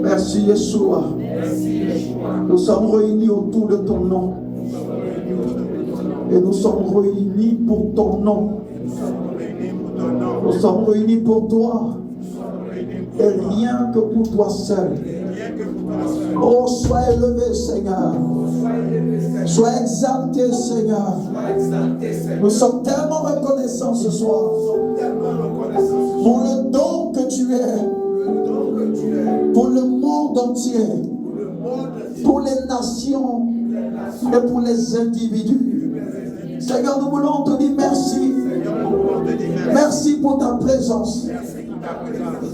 Merci Yeshua. Nous sommes réunis autour de ton nom. Et nous sommes réunis pour ton nom. Nous sommes réunis pour toi. Et rien que pour toi seul. Oh, sois élevé, Seigneur. Sois exalté, Seigneur. Nous sommes tellement reconnaissants ce soir pour le don que tu es, pour le monde entier, pour les nations et pour les individus. Seigneur, nous voulons te dire merci. Merci pour ta présence.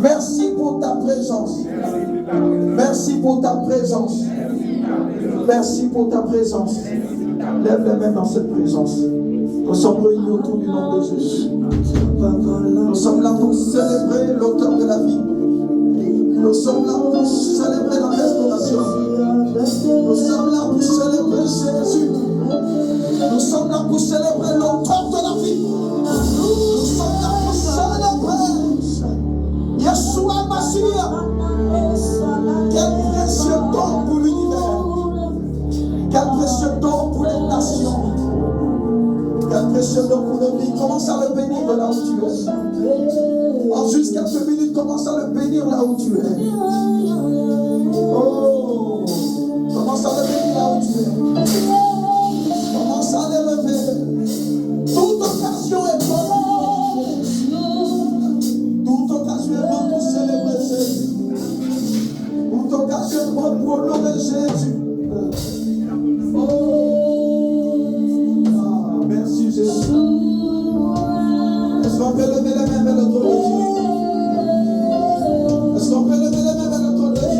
Merci pour ta présence. Merci pour ta présence. Merci pour ta présence. Lève les mains dans cette présence. Nous sommes réunis autour du nom de Jésus. Nous sommes là pour célébrer l'auteur de la vie. Nous sommes là pour célébrer la restauration. Nous sommes là pour célébrer Jésus. Nous sommes là pour célébrer l'auteur de la vie. Nous sommes là pour célébrer Yeshua Mashiach. Quel précieux don pour l'univers. Quel précieux don pour les nations. Quel précieux don pour nos vies. Commence à le bénir là où tu es. En juste quelques minutes, commence à le bénir là où tu es. Oh, commence à le bénir là où tu es. Commence à l'élever. Toute occasion est bonne. Toute occasion est bonne pour célébrer Jésus. Toute occasion est bonne pour honorer Jésus. Merci Jésus. Est-ce qu'on peut lever les mains vers le trône de Dieu? Est-ce qu'on peut lever les mains vers le trône de Dieu?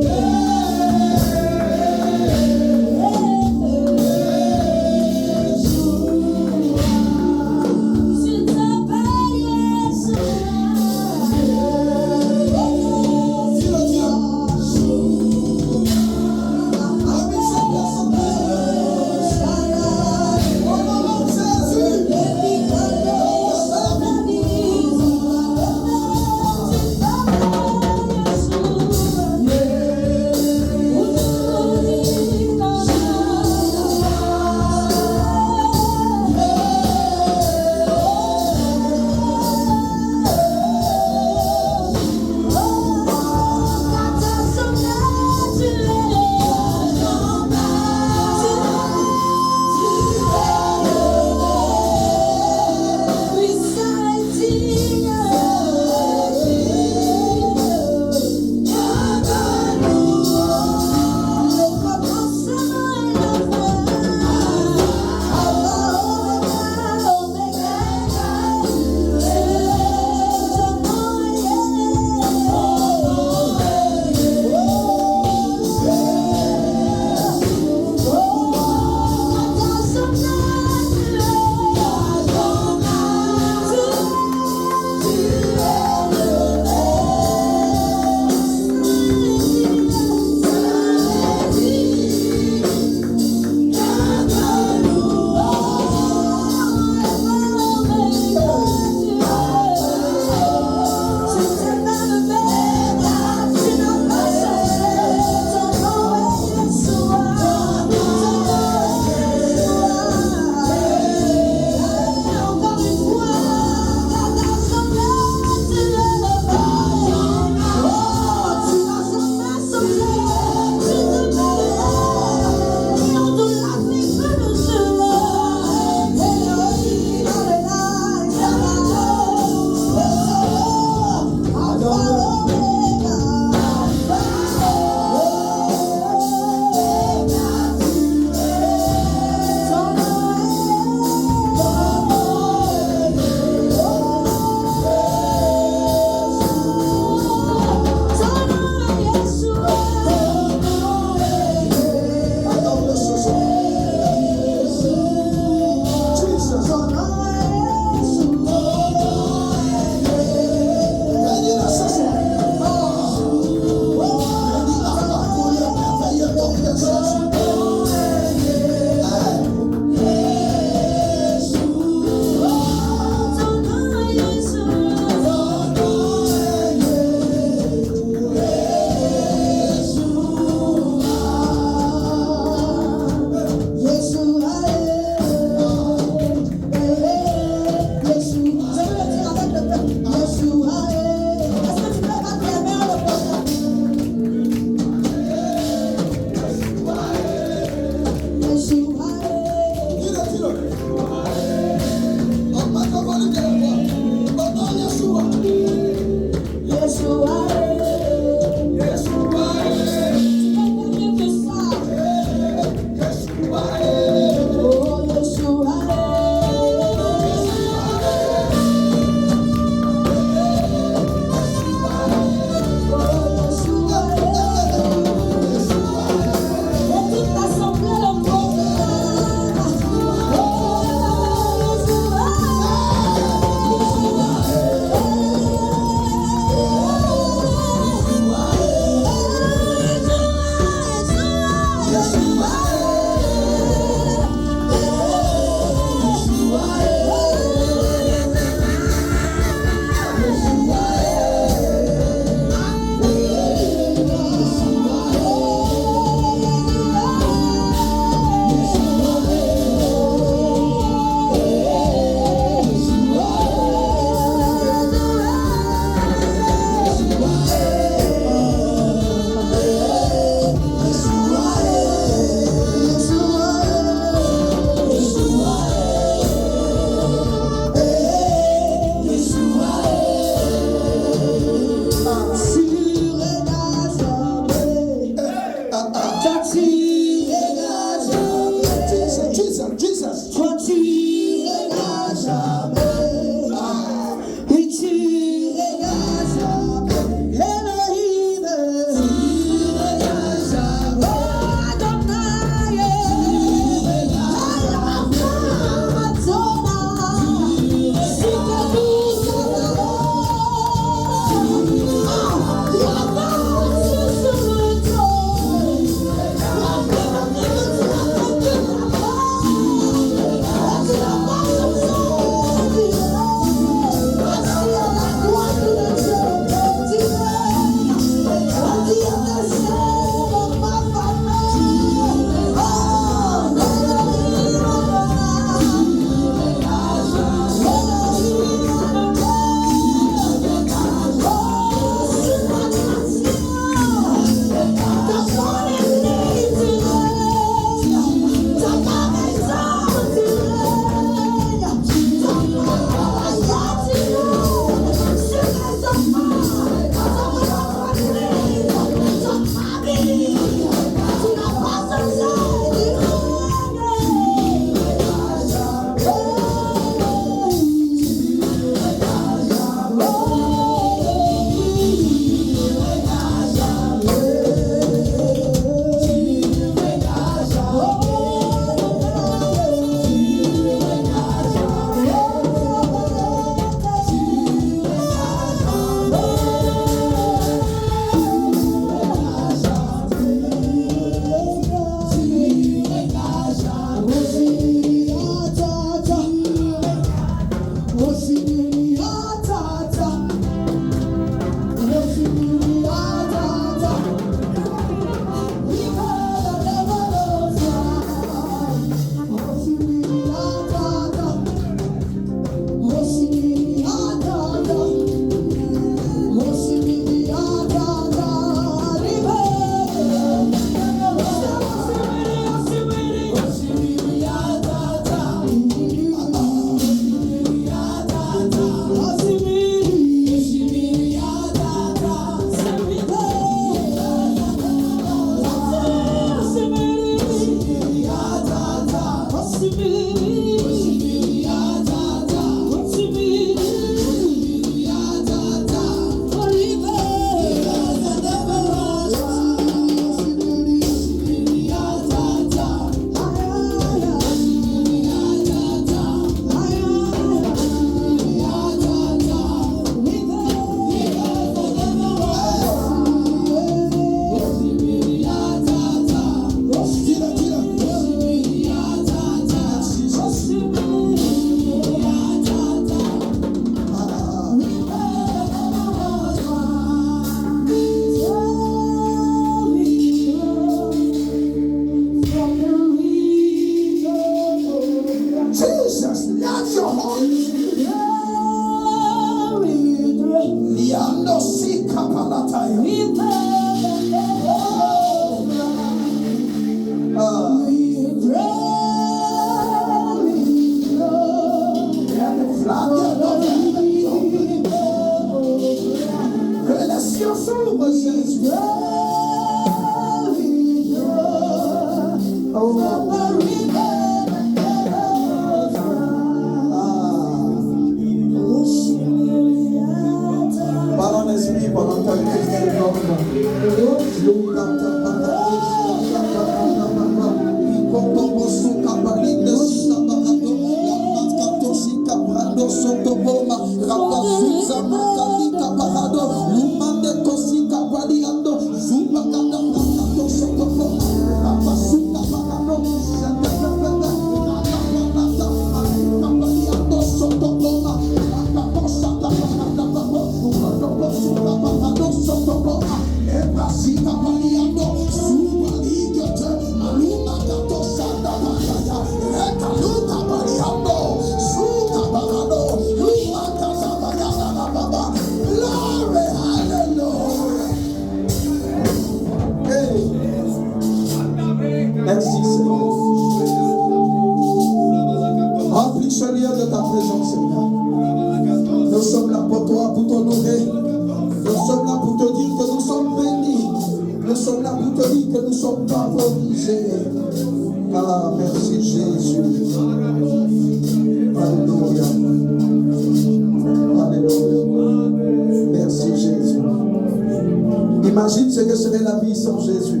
Imagine ce que serait la vie sans Jésus.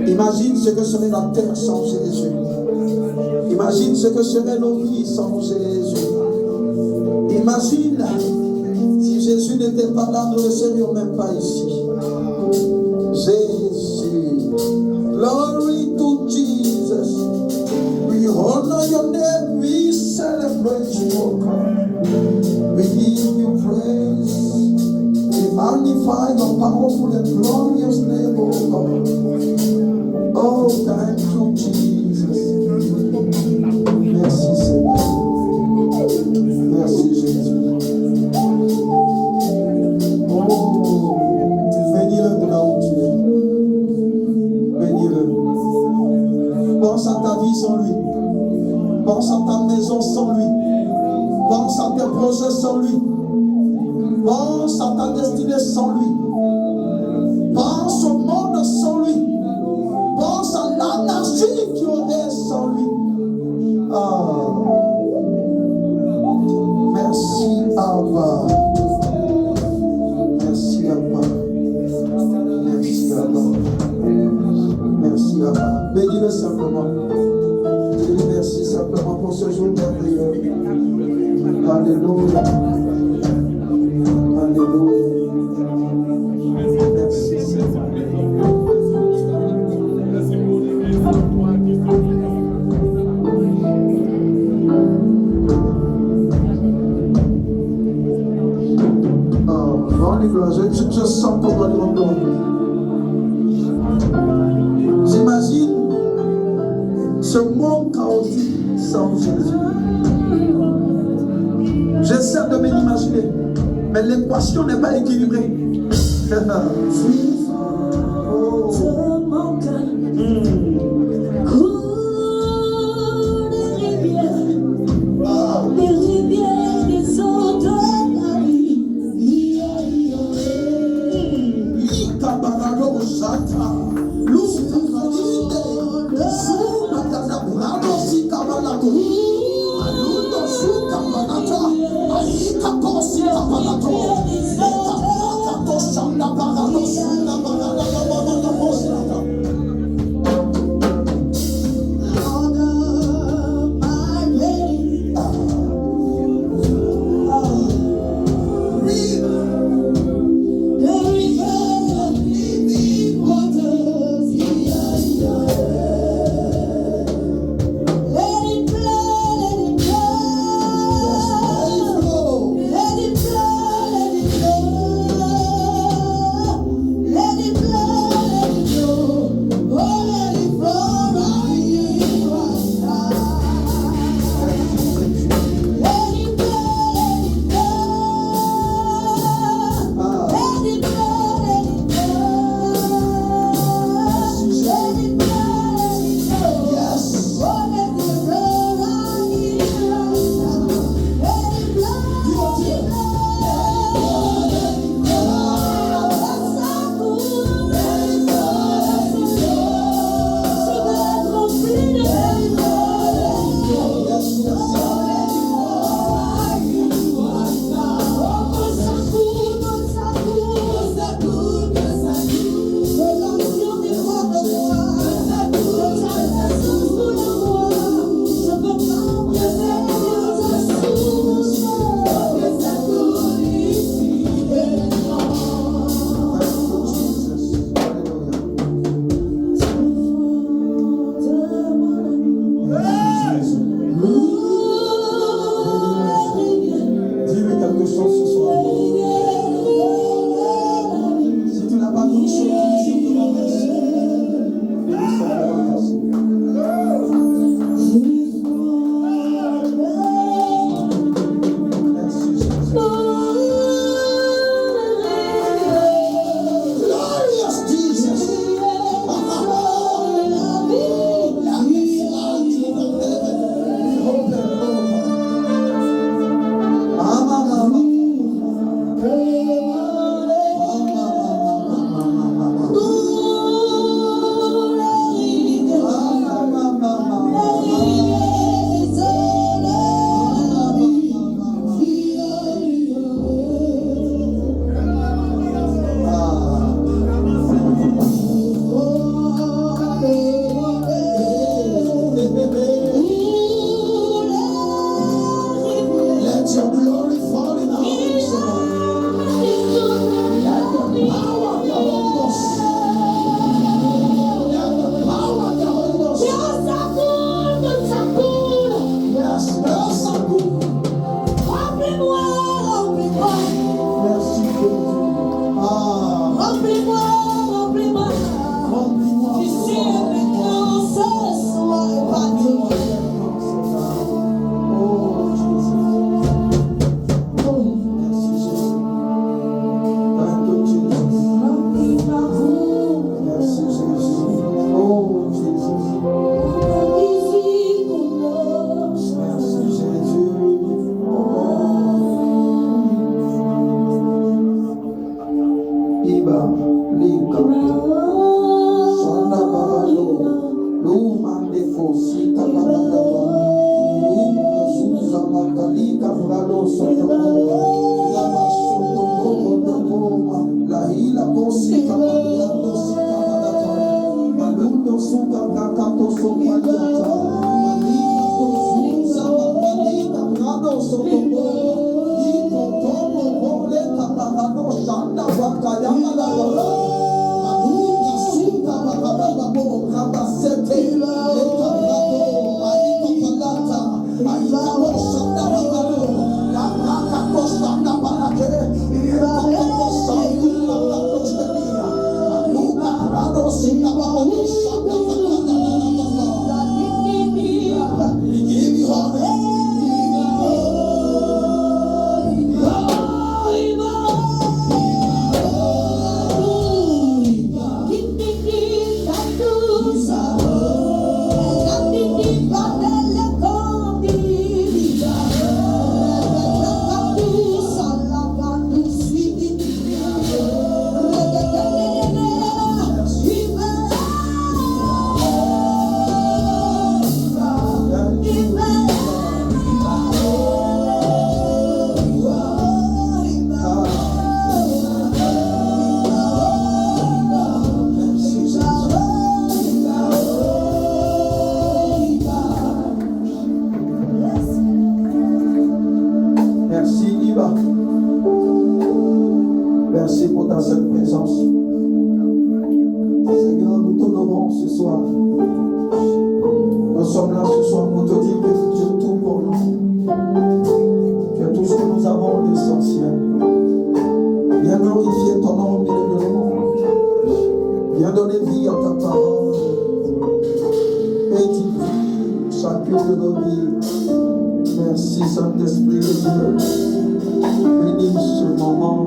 Imagine ce que serait la terre sans Jésus. Imagine ce que seraient nos vies sans Jésus. Imagine si Jésus n'était pas là, nous ne serions même pas ici. Jésus. Glory to Jesus. We honor your name. We celebrate you, O God. We give you praise. We magnify your powerful and glorious name, O God. Oh, thank you, Jesus. Merci, Seigneur. Merci, Jésus. Oh, bénis-le de là où tu es. Bénis-le. Pense à ta vie sans lui. Pense à ta maison sans lui. Pense à tes projets sans lui. Pense à ta destinée sans lui. Pense au monde sans lui. Pense à l'anarchie qu'il y aurait sans lui. Ah. Merci, Abba. Merci, Abba. Merci, Abba. Merci, Abba. Bénis-le simplement. Dis-lui merci simplement pour ce jour merveilleux. Alléluia. Alléluia. Merci, Seigneur. Je sens qu'on doit lui rendre. J'imagine ce monde chaotique sans Jésus. J'essaie de me l'imaginer, mais l'équation n'est pas équilibrée. Merci pour ta sainte présence. Seigneur, nous t'honorons ce soir. Nous sommes là ce soir pour te dire que tu es tout pour nous. Que tout ce que nous avons d'essentiel. Viens glorifier ton nom au milieu de nous. Viens donner vie à ta parole. Édifie chacune de nos vies. Merci Saint-Esprit de Dieu. Bénis ce moment.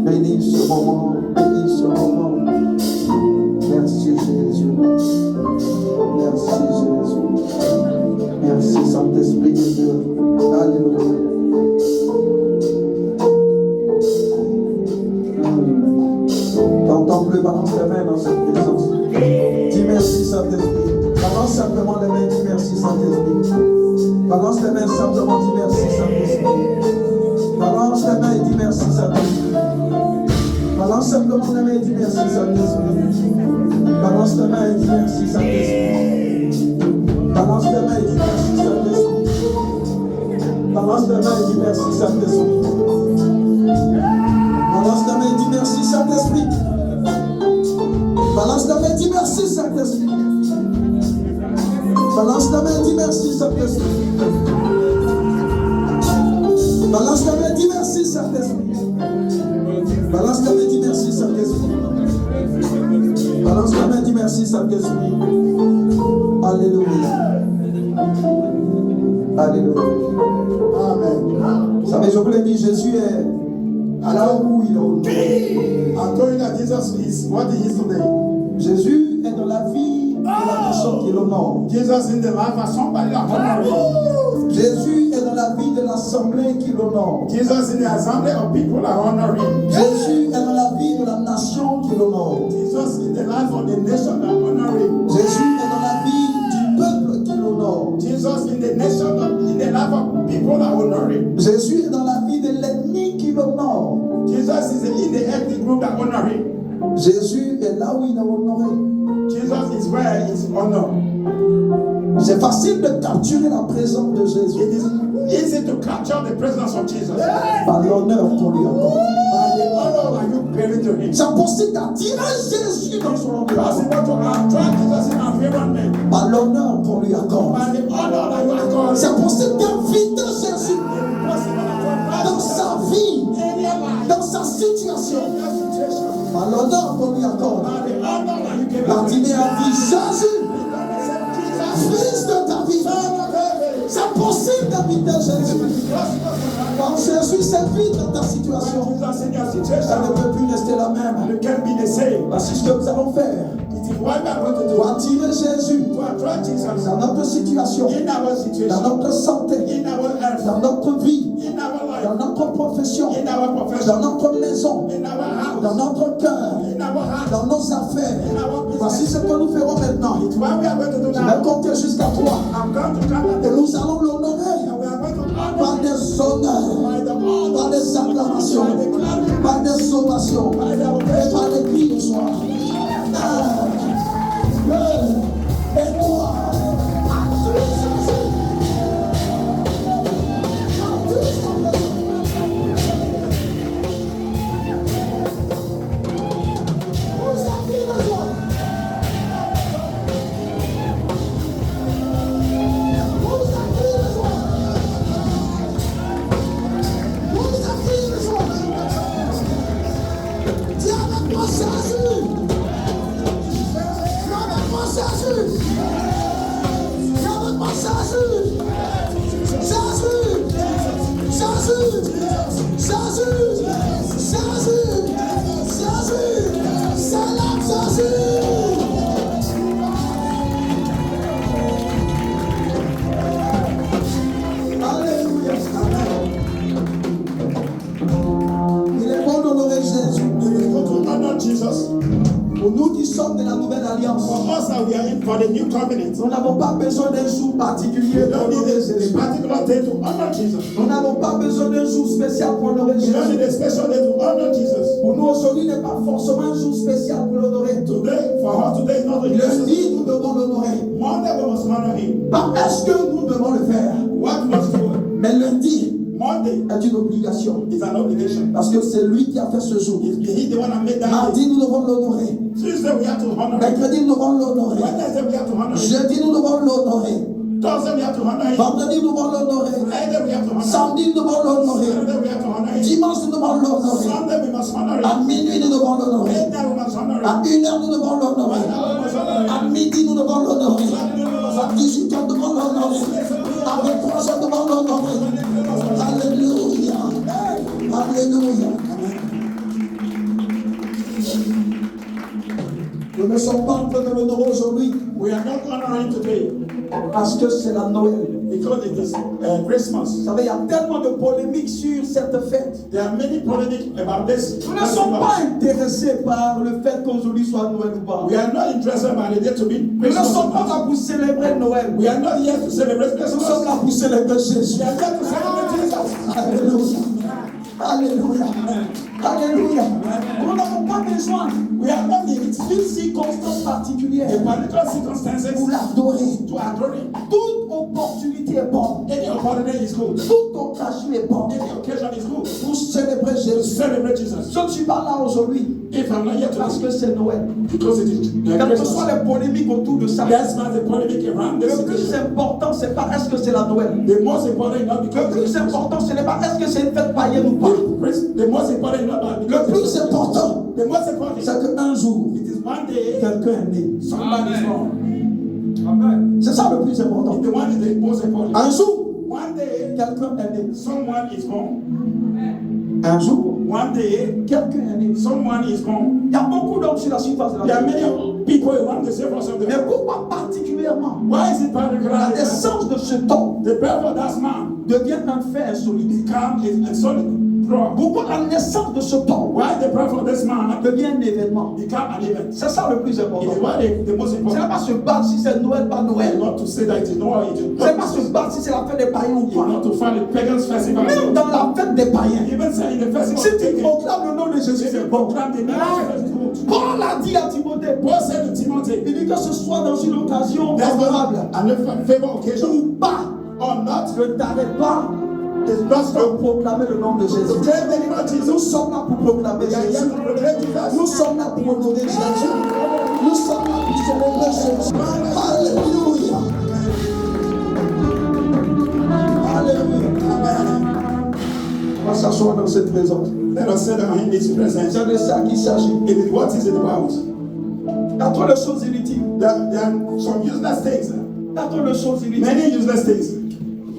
Bénis ce moment. Bénis ce moment. Merci Jésus. Merci Jésus. Merci Saint-Esprit de Dieu. Alléluia. T'entends plus, balance les mains dans cette présence. Dis merci Saint-Esprit. Balance simplement les mains, dis merci Saint-Esprit. Balance les mains simplement, dis merci Saint-Esprit. Balance les mains et dis merci Saint-Esprit. Balance simplement les mains et dis merci Saint-Esprit. Balance les mains et dis merci Saint-Esprit. Balance les mains et dis merci Saint-Esprit. Balance les mains et dis merci Saint-Esprit. Balance les mains et dis merci Saint-Esprit. Balance la main et dis merci Saint-Esprit. Balance la main et dis merci Saint-Esprit. Balance la main et dis merci Saint-Esprit. Balance la main et dis merci Saint-Esprit. Balance la main et dis merci Saint-Esprit. Alléluia. Alléluia. Amen. Vous savez, je vous l'ai dit, Jésus est là où il est aujourd'hui. I told you that Jesus is what he is today. Jésus est dans la vie de la personne qui l'honore. Jesus in the life of somebody that honor him. Jésus est dans la vie de l'assemblée qui l'honore. Jesus in the assembly of people that honor him. Jésus est dans la vie de la nation qui l'honore. Jesus in the life of the nation that honor him. Jésus est dans la vie du peuple qui l'honore. Jesus in the nation in the life of people that honor him. Jésus est dans la vie de l'ethnie qui l'honore. Jesus is in the ethnic group that honor him. Jésus est là où il est honoré. Jesus is where he is honored. C'est facile de capturer la présence de Jésus It is easy to capture the presence of Jesus par l'honneur qu'on lui accorde. by the honor that you pay to him. C'est possible d'attirer Jésus dans son environnement Possible to attract Jesus in environment par l'honneur qu'on lui accorde. by the honor that you accord. C'est possible d'inviter Jésus Possible to dans sa vie, in your life, dans sa situation, in your situation, par l'honneur qu'on lui accorde. by the honor that you give Martinet a dit Jésus, Jesus, fils de David. Son of David. C'est possible d'inviter Jésus. Possible Quand Jésus s'invite dans ta situation, to Jesus in your elle situation. ne peut plus rester la même. You can be the same. Voici ce que nous allons faire. It is what we are going to Pour do attirer Jésus to attract Jesus dans notre situation, in our dans situation, notre santé, in our health, dans notre vie, in our dans life, notre profession, in our dans profession, notre maison, in our dans house, notre cœur, in our heart, dans nos affaires. in our Voici business. ce que nous ferons maintenant. It's what we are going to do Je vais now. compter jusqu'à 3 I'm going to count et the nous allons l'honorer and we are going to par honor des honneurs, by the par honor, des acclamations, by the glory, par des sommations by the et oration. par des cris de soir. 1, 2 et 3. Jésus. Viens avec moi, Jésus. Jésus. Jésus. Jésus. Jésus. Jésus. Salam, Jésus. Alléluia. Il est bon d'honorer Jésus. Jesus. Pour nous qui sommes de la nouvelle alliance, For us that we are in for the new covenant, nous n'avons pas besoin d'un jour particulier we pour don't need honorer a Jésus. particular day to honor Jesus. Nous n'avons pas besoin d'un jour spécial pour honorer We don't need Jésus. a special day to honor Jesus. Pour nous aujourd'hui n'est pas forcément un jour spécial pour l'honorer. Today, for us today is not a special. Lundi, nous devons l'honorer. Monday we must honor him. Pas est-ce que nous devons le faire, What must do? mais lundi Monday est une obligation. is an obligation. Parce que c'est lui qui a fait ce jour. He's the one that made that day. Mardi, nous devons l'honorer. Tuesday we have to honor him. Mercredi, nous devons l'honorer. Wednesday we have to honor him. Jeudi, nous devons l'honorer. Thursday we have to honor him. Vendredi, nous devons l'honorer. Friday we have to honor him. Samedi, nous devons l'honorer. Saturday we have to honor him. Dimanche, nous devons l'honorer. Sunday we must honor À him. minuit, nous devons l'honorer. Midnight we must honor him. À 1h, nous devons l'honorer. À midi, nous devons l'honorer. À 18h, nous devons l'honorer. À 23h, nous devons l'honorer. Alléluia. Alléluia. Nous ne sommes pas en train de l'honorer aujourd'hui We are not honoring today parce que c'est la Noël. because it is Christmas. Vous savez, il y a tellement de polémiques sur cette fête. There are many polemics about this. Nous ne sommes pas intéressés par le fait qu'aujourd'hui soit Noël ou pas. We are not interested by the day to be Nous ne Christmas. sommes pas là pour célébrer Noël. We are not here to celebrate Nous Christmas. sommes là pour célébrer Jésus. We are here to celebrate Jesus. Alléluia. Alléluia. Alléluia. Nous n'avons pas besoin We are not in d'une circonstance particulière particular circumstances pour l'adorer. to adore him. Toute opportunité est bonne. Any opportunity is good. Toute occasion est bonne Any occasion is good. pour célébrer To Jésus. celebrate Jesus. Je ne suis pas là aujourd'hui If I'm not here parce today, que c'est Noël. because it is Quelles que soient Christmas. les polémiques autour de ça, That's not the polemic around this le plus situation. important, c'est pas est-ce que c'est la Noël. The most important is not Le because plus important, ce n'est pas est-ce que c'est une fête païenne ou pas. the most important is not about Le because plus important, the most important c'est qu'un jour, it is one day quelqu'un est né. somebody is born. C'est ça le plus important. The one is the most important. Un jour, One day quelqu'un est né. someone is born. Un jour, One day quelqu'un est né. someone is born. Il y a beaucoup d'hommes sur la surface de There la are terre. many people around the surface of the Mais earth. pourquoi particulièrement Why is it la particular? naissance de cet homme The birth of that man devient un fait insolite? become a solid rock. Pourquoi la naissance de cet homme Why the birth of this man devient un événement? become an event? C'est ça le plus It important. is why the most Ce n'est important. pas se battre si c'est Noël, pas Noël. Not to say that it is not. It is Ce n'est pas not. se battre si c'est la fête des païens ou It's pas. not to find a pagan's festival. Même dans la fête des païens, Even say in the festival si of tu pagan, proclames le nom de Jésus, if c'est you bon. proclaim the name of Jesus, it's good. Paul a dit à Timothée, Paul said to Timothy, il dit que ce soit dans une occasion there's favorable not a favor occasion ou pas, or not. ne t'arrête pas It's not de to proclamer le nom de Jésus. proclaim the name of Nous Jesus. sommes là pour proclamer We are here Jésus. to proclaim Jesus. Nous sommes là pour honorer Jésus. Nous sommes là pour célébrer Jésus. Alléluia. Alléluia. On va s'asseoir dans cette présence. Let us sit down in this presence. C'est de ça qu'il s'agit. It is what is it about? Il y a trop de choses inutiles. There are some useless things. Il y a trop de choses inutiles. Many useless things.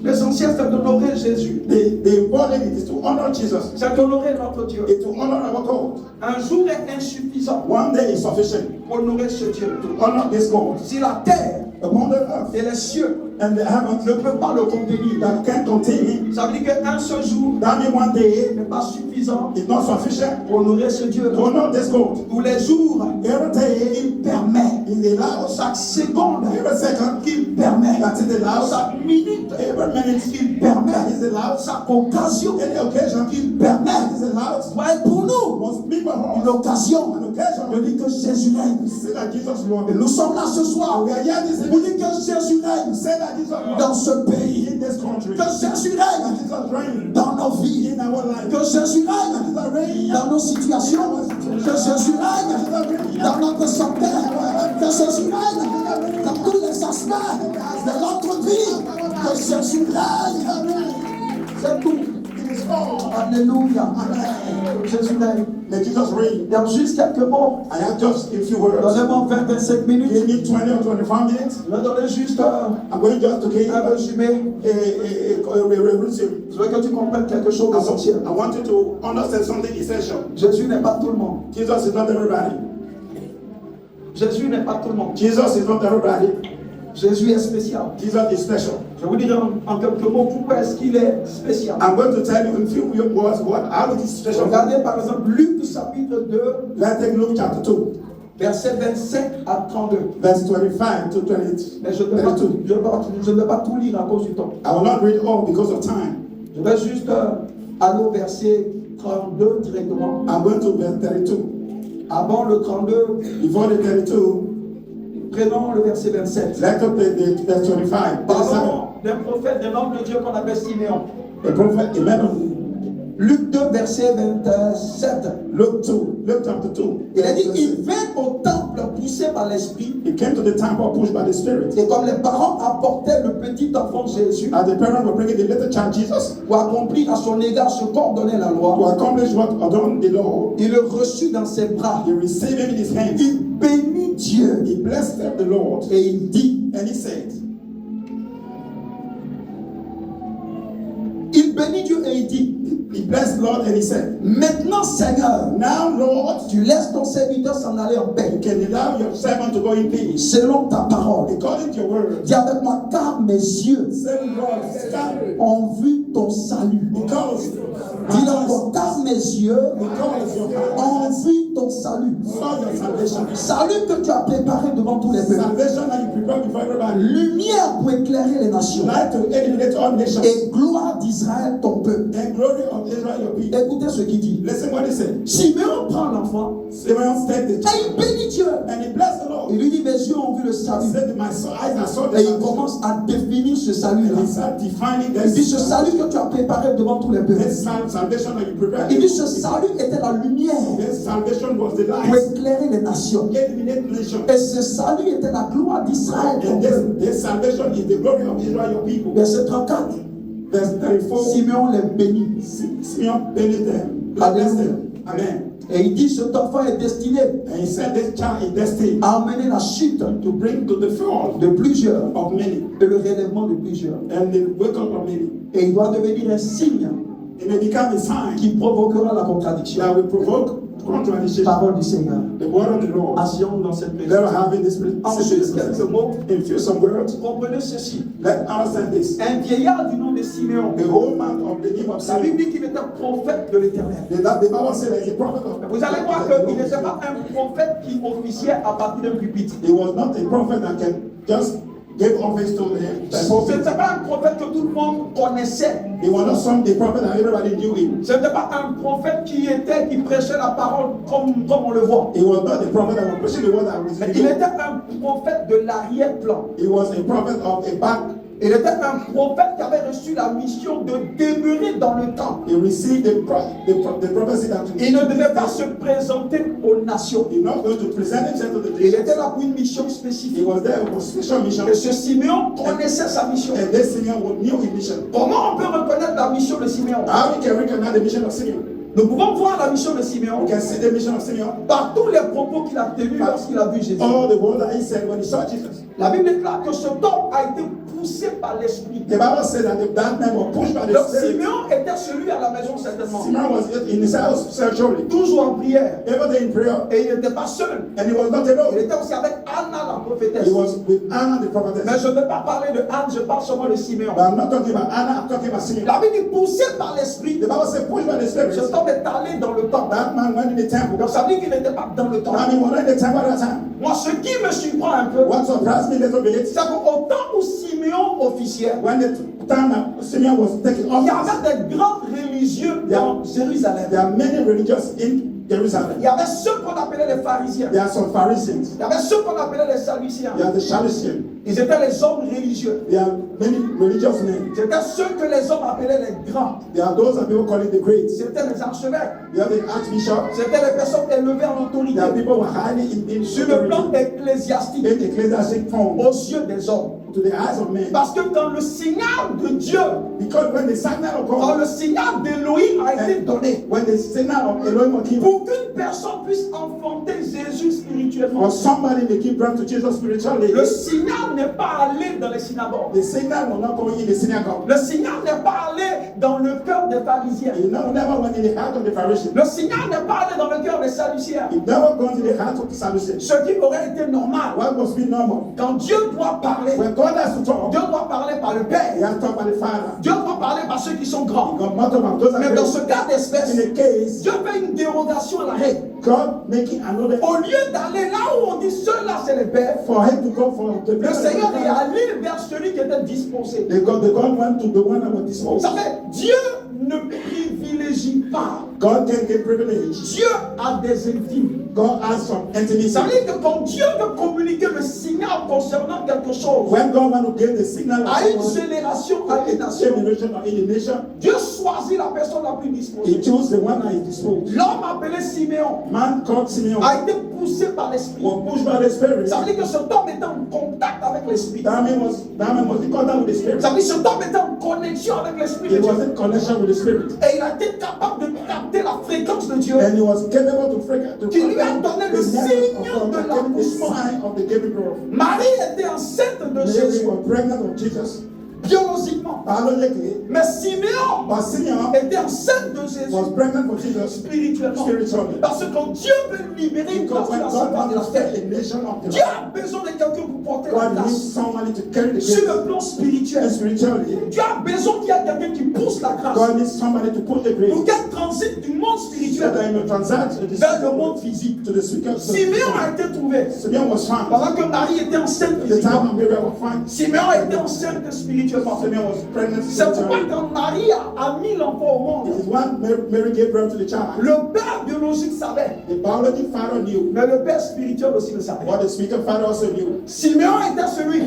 L'essentiel, c'est d'honorer Jésus. The important is to honor Jesus. C'est d'honorer notre Dieu. It's to honor our God. Un jour est insuffisant One day is sufficient pour honorer ce Dieu. to honor this God. Si la terre Upon the earth et les cieux and the heavens ne peuvent pas le contenir, that can contain him, ça veut dire qu'un seul jour that means one day n'est pas suffisant is not sufficient pour honorer ce Dieu. to honor this God. Tous les jours, Every day il permet, is allowed, chaque seconde, every second il permet, that is allowed, chaque minute, every minute il permet, that is allowed, chaque occasion, any occasion il permet, that is allowed, ouais, pour nous, must be for une us. occasion An occasion de dire que Jésus règne. to say that Jesus Lord. Et nous sommes là ce soir We are here this pour evening dire que Jésus règne to say that Jesus Lord dans ce pays, in this country. que Jésus That règne Jesus reign dans nos vies, in our life. que Jésus règne Jesus reign dans nos situations, que Jésus règne dans notre santé, que Jésus règne dans tous les aspects de notre vie, que Jésus règne. C'est tout. It is all. Alléluia. Jésus règne. May Jesus reign. Dans juste quelques mots, I have just a few words. donnez-moi 20-25 minutes. Give me 20 or 25 minutes. Je vais donner juste I'm going just to give un a résumé. resume. Je veux que tu comprennes quelque chose d'essentiel. I want you to understand something essential. Jésus n'est pas tout le monde. Jesus is not everybody. Jésus n'est pas tout le monde. Jesus is not everybody. Jésus est spécial. Jesus is special. Je vous dirai en quelques mots pourquoi est-ce qu'il est spécial. I'm going to tell you in a few words how it is special. Regardez par exemple Luc chapitre 2, Let's take Luke chapter 2, versets 25 à 32. verse 25 to 28. Mais je ne vais pas tout lire à cause du temps. I will not read all because of time. Je vais juste aller au verset 32 directement. I'm going to verse 32. Avant le 32, Before the 32, prenons le verset 27. let's go to the verse 25. Parlons d'un prophète, d'un homme de Dieu qu'on appelle Siméon. The prophet, amen. Luc 2, verset 27. Luke chapter 2. Il a dit, il vint au temple poussé par l'Esprit. He came to the temple pushed by the Spirit. Et comme les parents apportaient le petit enfant Jésus As the parents were bringing the little child Jesus pour accomplir à son égard ce qu'ordonnait la to loi, accomplish what adorned the law, il le reçut dans ses bras. he received him in his hands. Il bénit Dieu He blessed the Lord et il dit, and he said, il bénit Dieu et il dit, he blessed the Lord and he said, maintenant Seigneur, now Lord, tu laisses ton serviteur s'en aller en paix, you can allow your servant to go in peace selon ta parole. according to your word. Dis avec moi, car mes yeux Say, Lord, stand ont vu ton salut. because Dis encore, car mes yeux because your ont hands vu ton salut. saw your salvation. Salut que tu as préparé devant tous les peuples. Salvation that you prepared before everybody. Lumière pour éclairer les nations. Light to illuminate all nations. Et gloire d'Israël, ton peuple. And glory of Israel your people. Écoutez ce qu'il dit. Listen what he said. Siméon prend l'enfant Simeon take the et child il bénit Dieu. and he blessed the Lord. Il lui dit, mes yeux ont vu le He salut. said, my eyes have saw the Et il salvation. commence à définir ce salut-là. And he started defining Il dit, ce this salut que tu as préparé devant tous les peuples. salvation that you prepared. Il dit, ce salut était la lumière This salvation was the pour light. éclairer les nations. Illuminate nations. Et ce salut était la gloire d'Israël, ton And peuple. this salvation is the glory of Israel your people. Verset 34. Verse 34. Siméon les bénit. Simeon benefit them. Bless them. Amen. Et il dit, cet enfant est destiné And he said this child is destined à emmener la chute to bring to the fall de plusieurs of many et le relèvement de plusieurs. and the wake up of many. Et il doit devenir un signe It may become a sign qui provoquera la contradiction. that will provoke contradiction. Parole du Seigneur. The word of the Lord. Asseyons dans cette They présence. are having this En juste quelques mots, in few some words. comprenez ceci. Let's understand this. Un vieillard du nom de Siméon, The whole man of the name of la Bible Samuel. dit qu'il était prophète de l'Éternel. The Bible said that he's a prophet of Vous allez voir qu'il n'était pas un prophète qui officiait à partir d'un pupitre. He was not a prophet that can just give office to him. Ce n'était pas un prophète que tout le monde connaissait. He was not some the prophet that everybody knew him. Ce n'était pas un prophète qui prêchait la parole comme on le voit. He was not a prophet that was preaching the word that was Mais il était un prophète de l'arrière-plan. He was a prophet of a back. Il était un prophète qui avait reçu la mission de demeurer dans le temple. He received the prophecy that Il ne devait pas se présenter aux nations. he's not going to present himself to the Il nations. était là pour une mission He spécifique. was there for special mission. Et ce Siméon connaissait sa mission. And this Simeon knew his mission. Comment on peut reconnaître la mission de Siméon? How we can recognize the mission of Simeon? Nous pouvons voir la mission de Siméon We can see the mission of Simeon. par tous les propos qu'il a tenus lorsqu'il a vu Jésus. All the word that he said when he saw Jesus. La Bible déclare que ce homme a été poussé par l'Esprit. The Bible said that that man was pushed by the Donc Spirit. Siméon était celui à la maison certainement. Simeon was in his house surely. Toujours en prière. Every day in prayer. Et il n'était pas seul. And he was not Il alone. était aussi avec Anna la prophétesse. He was with Anna the Mais prophetess. je ne vais pas parler de Anne, je parle seulement de Siméon. But I'm not talking about Anna, I'm talking about Simeon. La Bible dit poussé par l'Esprit. The Bible said pushed by the Spirit. Cet homme est allé dans le temple. That man went in the temple. Donc ça veut dire qu'il n'était pas dans le temple. I mean, he was not in the temple at that time. Moi, ce qui me surprend un peu, What surprised me a little bit, c'est qu'au temps où Siméon officiait, when the time that Simeon was taking il y office, avait des grands religieux dans Jérusalem. there are many religious in Jerusalem. Il y avait ceux qu'on appelait les pharisiens. There are some Pharisees. Il y avait ceux qu'on appelait les sadduciens. There are the Sadducees. Ils étaient les hommes religieux. There are many religious men. C'était ceux que les hommes appelaient les grands. There are those that people call it the great. C'était les archevêques. There are the archbishop. C'était les personnes élevées en autorité. There are people who are highly in Sur le plan authority. ecclésiastique, In ecclesiastic form. aux yeux des hommes. to the eyes of men. Parce que quand le signal de Dieu, Because when the signal of quand God, le signal d'Élohim a été donné, when the signal of Elohim was given, pour qu'une personne puisse enfanter Jésus spirituellement, for somebody to give birth to Jesus spiritually, le signal n'est pas allé dans les synagogues. the signal will not go in the synagogue. Le signal n'est pas allé dans le cœur des pharisiens. It never went in the heart of the Pharisees. Le signal n'est pas allé dans le cœur des sadduciens. It never gone to the heart of the Sadducees. Ce qui aurait été normal. What must be normal? Quand Dieu doit parler, When God has to talk, Dieu doit parler par le He Père. has to talk by the Father. Dieu doit parler par ceux qui sont grands. God must talk about those Mais that dans are ce cas d'espèce, in the case, Dieu fait une dérogation à la règle. God making another Au lieu d'aller là où on dit ceux-là c'est les pères, for him to go for the le Seigneur est allé vers celui qui était disposé. the God went to the one that was disposed. Ça fait, Dieu ne privilégie pas. God can give privilege. Dieu a des intimes. God has some intimacy. Ça veut dire que quand Dieu veut communiquer le signal concernant quelque chose When God want to give the signal à une of génération, à une nation, generation or in the nation, Dieu choisit la personne la plus He disposée. chose the one that is disposed. L'homme appelé Siméon Man called Simeon a été poussé par l'esprit. was pushed by the Spirit. Ça veut dire que cet homme était en contact avec l'esprit. That man was in contact with the Spirit. Ça veut dire que cet homme était en connexion avec l'esprit de He Dieu. was in connection with the Spirit. Et il a été capable de capter la fréquence de Dieu. And he was capable to Qui lui a donné le signe de the l'accouchement. sign of the giving birth. Marie était enceinte de Mary Jésus was pregnant of Jesus. biologiquement. Biologically, Mais Siméon but Simeon était enceinte de Jésus was pregnant for Jesus spirituellement. spiritually. Parce que quand Dieu veut libérer une Because partie de when la God surface de la wants to terre, set a nation of the Dieu a besoin de quelqu'un pour porter la God needs grâce. somebody to carry the Sur gift. le plan spirituel, And spiritually, Dieu a besoin qu'il y ait quelqu'un qui pousse la grâce God needs somebody to put the pour grace qu'elle transite du monde so spirituel that he may transact vers le monde physique. to the speaker. Siméon a été trouvé Simeon was found. pendant que Marie était enceinte At the time physiquement. of Mary was found. Siméon était enceinte spirituellement. Simeon was pregnant C'est pourquoi spiritually. quand Marie a mis l'enfant au It monde, is when Mary gave birth to the child. le père biologique savait, The biological father knew, mais le père spirituel aussi le savait. but the speaker father also knew. Siméon était celui.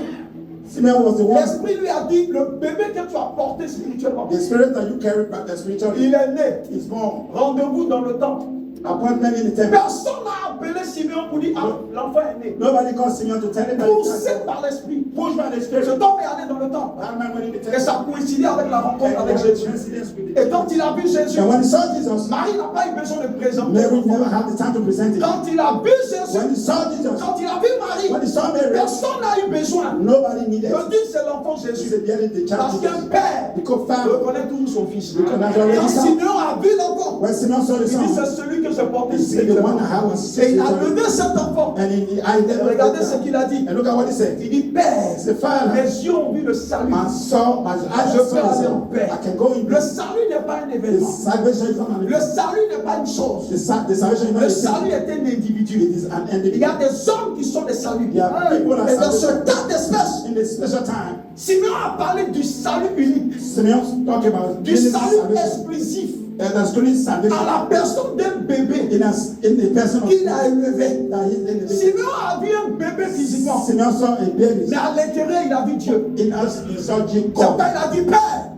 Simeon was the one. L'esprit lui a dit, le bébé que tu as porté spirituellement, The spirit that you carry back spiritually il est né. is born. Rendez-vous dans le temple. Appointment in the temple. Personne n'a appelé Siméon pour dire, ah, l'enfant est né. Nobody called Simeon to tell him that Poussé par l'esprit. pushed by the spirit. Cet homme est allé dans le temple. That man went in the Et temple. ça coïncidait avec la rencontre And avec there was Jésus. coincidence with it. Et quand il a vu Jésus, And when he saw Jesus, Marie n'a pas eu besoin de présenter. Mary never had the time to present it. Quand il a vu Jésus, When he saw Jesus, quand il a vu Marie, when he saw Mary, personne n'a eu besoin nobody needed de dire c'est l'enfant to Jésus. say, "There is the Parce child qu'un Jesus." père Because father, reconnaît toujours son fils. because that's already Quand son. Siméon a vu l'enfant, When Simeon saw the il dit son, c'est celui que je portais he said, "The one spirituellement. that I was Et il a spiritually." levé cet enfant. And I never Regardez ce qu'il a dit. And look at what he said. Il dit, Père, He said, "Father, mes yeux ont vu le salut. my soul, my eyes Je have peux aller en seen. paix. I can go in Le peace." salut n'est pas un The événement. salvation is not an Le salut n'est pas une chose. The salvation is not Le a salut thing. est un It individu. is an Il y a individual. des hommes qui sont des saluts. There are people that Et dans ce salvation. cas d'espèce, In this special time, Simeon a parlé du salut unique, Simeon talk about du Genesis salut salvation. exclusif And that's truly salvation à la personne d'un bébé in the person of qu'il a élevé. that is in the Simeon a vu un bébé physiquement, Simeon saw a baby. mais à l'intérieur, il a vu Dieu. In us, he saw C'est God. pourquoi il a dit, Père,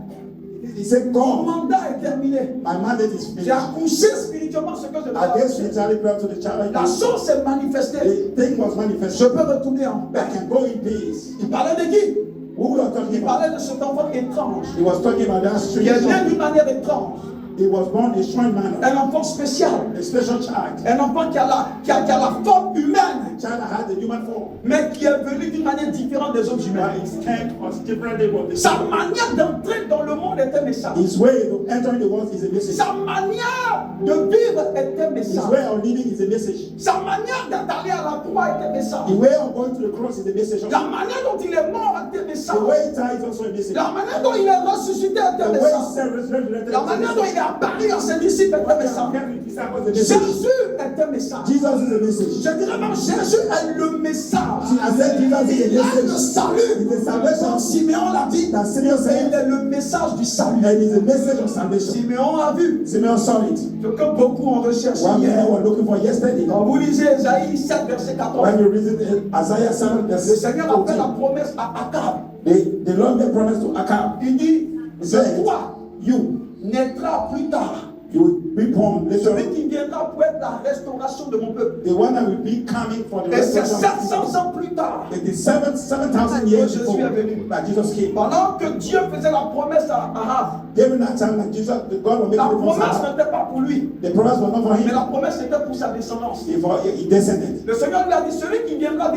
He said, mon God, mandat est terminé. my mandate is J'ai finished. accouché spirituellement ce que je dois I gave accoucher. spiritually birth to the child. La chose s'est manifestée. The thing was Je manifested. peux retourner en paix. I can go in peace. Il parlait de qui? Who we are talking Il about? parlait de cet enfant étrange. He was talking about that Qui strange est né son. d'une manière étrange. He was born a strange man, Un enfant spécial. a special child. Un enfant qui a la forme humaine, A child that had the human form. mais qui est venu d'une manière différente des autres humains. But his tent was different than what this. Sa manière d'entrer dans le monde est un message. His way of entering the world is a message. Sa manière de vivre est un His message. way of living is a message. Sa manière d'aller à la croix est un message. The way of going to the cross is a message. La manière dont il est mort est un message. The way he died is also a message. La manière dont il est ressuscité est un The way he message. said resurrected La manière dont il est apparu à ses disciples est un what message. happened to his disciples is a message. Jésus est un message. Jesus is a message. Je dirais même Jésus est le message. I said Jesus is Il a a le message. salut. It's a salvation. Quand Siméon l'a dit, That Simeon il said, est le message du salut. and it's a message of salvation. Siméon a vu Simeon saw it. ce que beaucoup ont recherché What hier. people were looking for yesterday. Quand vous lisez Ésaïe 7, verset 14, When you read it, Isaiah 7, le verse Seigneur a fait la 14, promesse à Akab. the Lord made promise to Acab. Il dit, He said, de toi you naîtra plus tard You will be home later. Celui qui viendra pour être la restauration de mon peuple. The one that will be coming for the Et c'est restoration. 700 ans plus tard It is 7,000 years Jésus before est venu. that Jesus came. Pendant que Dieu faisait la promesse à Ahab, During that time, that Jesus, God will make la the promise. promesse n'était pas pour lui, The promise was not for mais him. la promesse était pour sa descendance. He descended. Le Seigneur lui a dit, celui qui viendra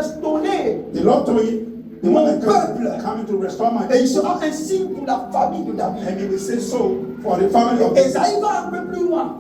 restaurer, The Lord told him, the Mon one that peuple. coming to restore my et il people. sera un signe pour la famille de David. And he will say so for the family of Esaïe va un peu plus loin.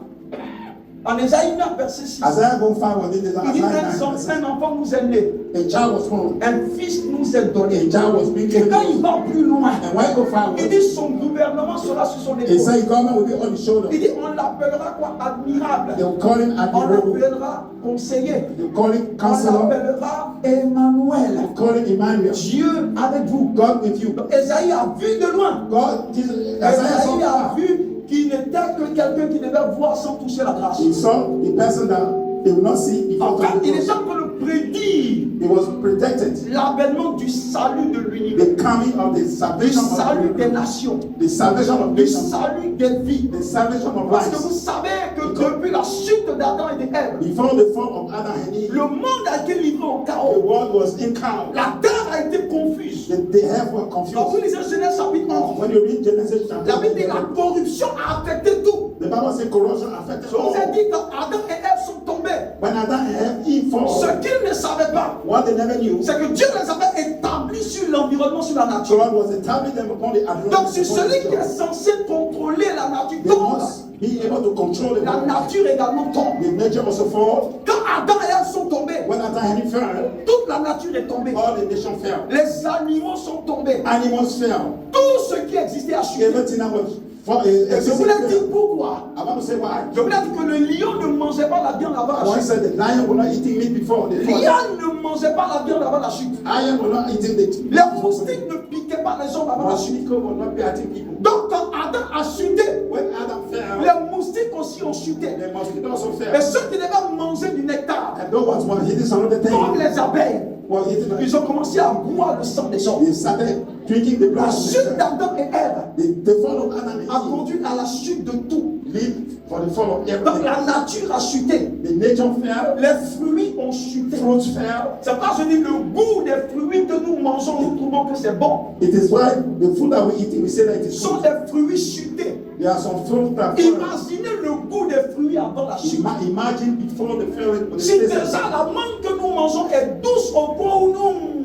En Esaïe 9, verset 6, Isaiah go forward in the il dit, un enfant nous est né, A child was born. un fils nous est donné. A child was being Et given. quand il va plus loin, And when I go forward, il dit son gouvernement sera sur son he épaule. said government will be on his shoulder. Il dit on l'appellera quoi? Admirable. They will call him On admirable. l'appellera conseiller. They will call him On counselor. l'appellera They Emmanuel. will call him Emmanuel. Dieu avec vous. God with you. Esaïe a vu de loin. God, Jesus, Isaiah Esaïe a saw, vu qu'il n'était que quelqu'un qui devait voir sans toucher la grâce. he saw the person that they will not see En before fait, il est time. en train de prédire He was protected. l'avènement du salut de l'univers, The coming of the du salvation salut of des nations, the salvation of du nations, salut des vies. the salvation of Parce que vous lives. savez que depuis la chute d'Adam et d'Ève, Before the fall of Adam and Eve, le monde a été livré au the chaos. world was in chaos. La terre a été confuse. The earth was Quand vous confused. lisez Genèse chapitre 11, When you read Genesis chapter la Bible dit 1, la corruption a affecté tout. the Bible says corruption affected Je vous ai all. dit quand Adam et Ève sont tombés, When Adam and Eve ce fall, qu'ils ne savaient pas, what they never knew, c'est que Dieu les avait établis sur l'environnement, sur la nature. God was established them upon the Donc c'est celui qui est environment. censé contrôler la nature They tombe. must be able to control the La world. nature également tombe. The nature also fall. Quand Adam et Ève sont tombés, When Adam and Eve fell, toute la nature est tombée. all the nations fell. Les animaux sont tombés. Animals fell. Tout ce qui existait a chuté. Everything that was for, Et je voulais dire existed. pourquoi. I want to say why. Je voulais dire que le lion ne mangeait pas la viande avant la One chute. said the lion will not eating meat before the fall. Lion ne mangeait pas la viande avant la chute. Lion will not eating the Les moustiques ne piquaient pas les hommes avant la chute. mosquito will not be eating people. Donc quand Adam a chuté, When Adam fell, les moustiques aussi ont chuté. the mosquito also Et fell. ceux qui devaient manger du nectar, And those ones were eating some of the comme things. les abeilles, Were eating like ils ont commencé à boire le sang des hommes. they started drinking the blood. La of chute the d'Adam et Ève The fall of Adam a and conduit à la chute de tout. Eve lead for the fall of Donc everything. la nature a chuté. The nature fell, Les fruits ont chuté. fruits fell. C'est pas, je dis, le goût des fruits que nous mangeons, nous trouvons que c'est bon. It is why the food that we eat, we say that it is Ce sont good. des fruits chutés. There are some fruits that fall. Imaginez le goût des fruits avant la chute. Imagine before the falling. Si déjà la mangue que nous mangeons est douce au point où nous...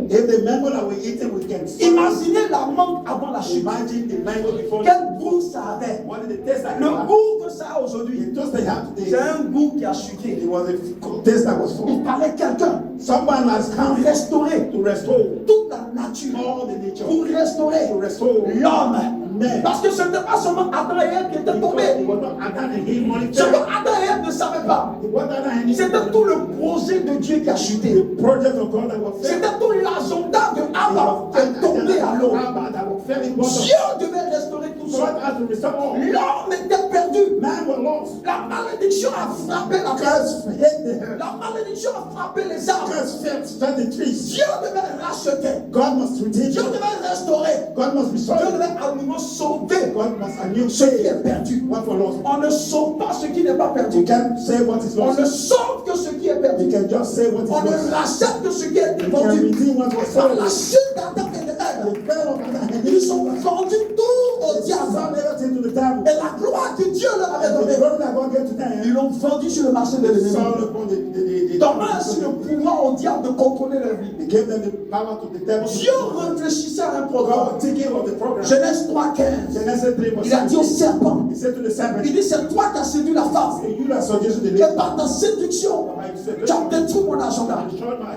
If the mango that we eat, we can Imaginez la mangue avant la chute. imagine the mango before. Quel goût ça avait? What did the taste like? Le goût que ça a aujourd'hui, The taste they have c'est today. un goût qui a chuté. It was a taste that was Il full. fallait quelqu'un Someone has pour come restaurer to restore toute la nature, all the nature. pour restaurer To restore l'homme. men. Parce que ce n'était pas seulement Adam et Ève qui étaient Because tombés. it was not Adam and Eve only Ce que fell. Adam et Ève ne savaient pas, It was Adam and Eve. c'était tout le projet de Dieu qui a chuté. The project of God that was fell. C'était tout l'agenda de Abba qui est tombé à l'eau. That was fell in bottom. Dieu devait restaurer tout God ça. had to restore all. L'homme était perdu. Man was lost. La malédiction a frappé la terre. Curse hit the earth. La malédiction a frappé les arbres. Curse fell the trees. Dieu devait racheter. God must redeem. Dieu devait restaurer. God must restore. Dieu devait à nouveau sauver God must anew ce qui est save perdu. what was lost. On ne sauve pas ce qui n'est pas You perdu. can't say what is On ne lost. sauve que ce qui est perdu. You can just say what is On ne lost. rachète que ce qui est You can vendu. redeem what was Par la sold. chute d'Adam et de The Ève, fell of Adam and ils Eve. ont vendu tout au They diable. sold everything to the devil. Et la gloire que Dieu leur avait And the donnée, glory that God gave to ils them, l'ont vendu sur le marché de they l'ennemi. sold upon the Donnant ainsi le pouvoir au diable de contrôler leur vie. They gave them the power to the devil. Dieu réfléchissait à un programme. God taking of the program. Genèse 3,15. Genesis 3 Il a dit au serpent, He said to the serpent, il dit c'est toi qui as séduit la femme. you that seduced the Et lady. par ta séduction, tu as détruit mon agenda.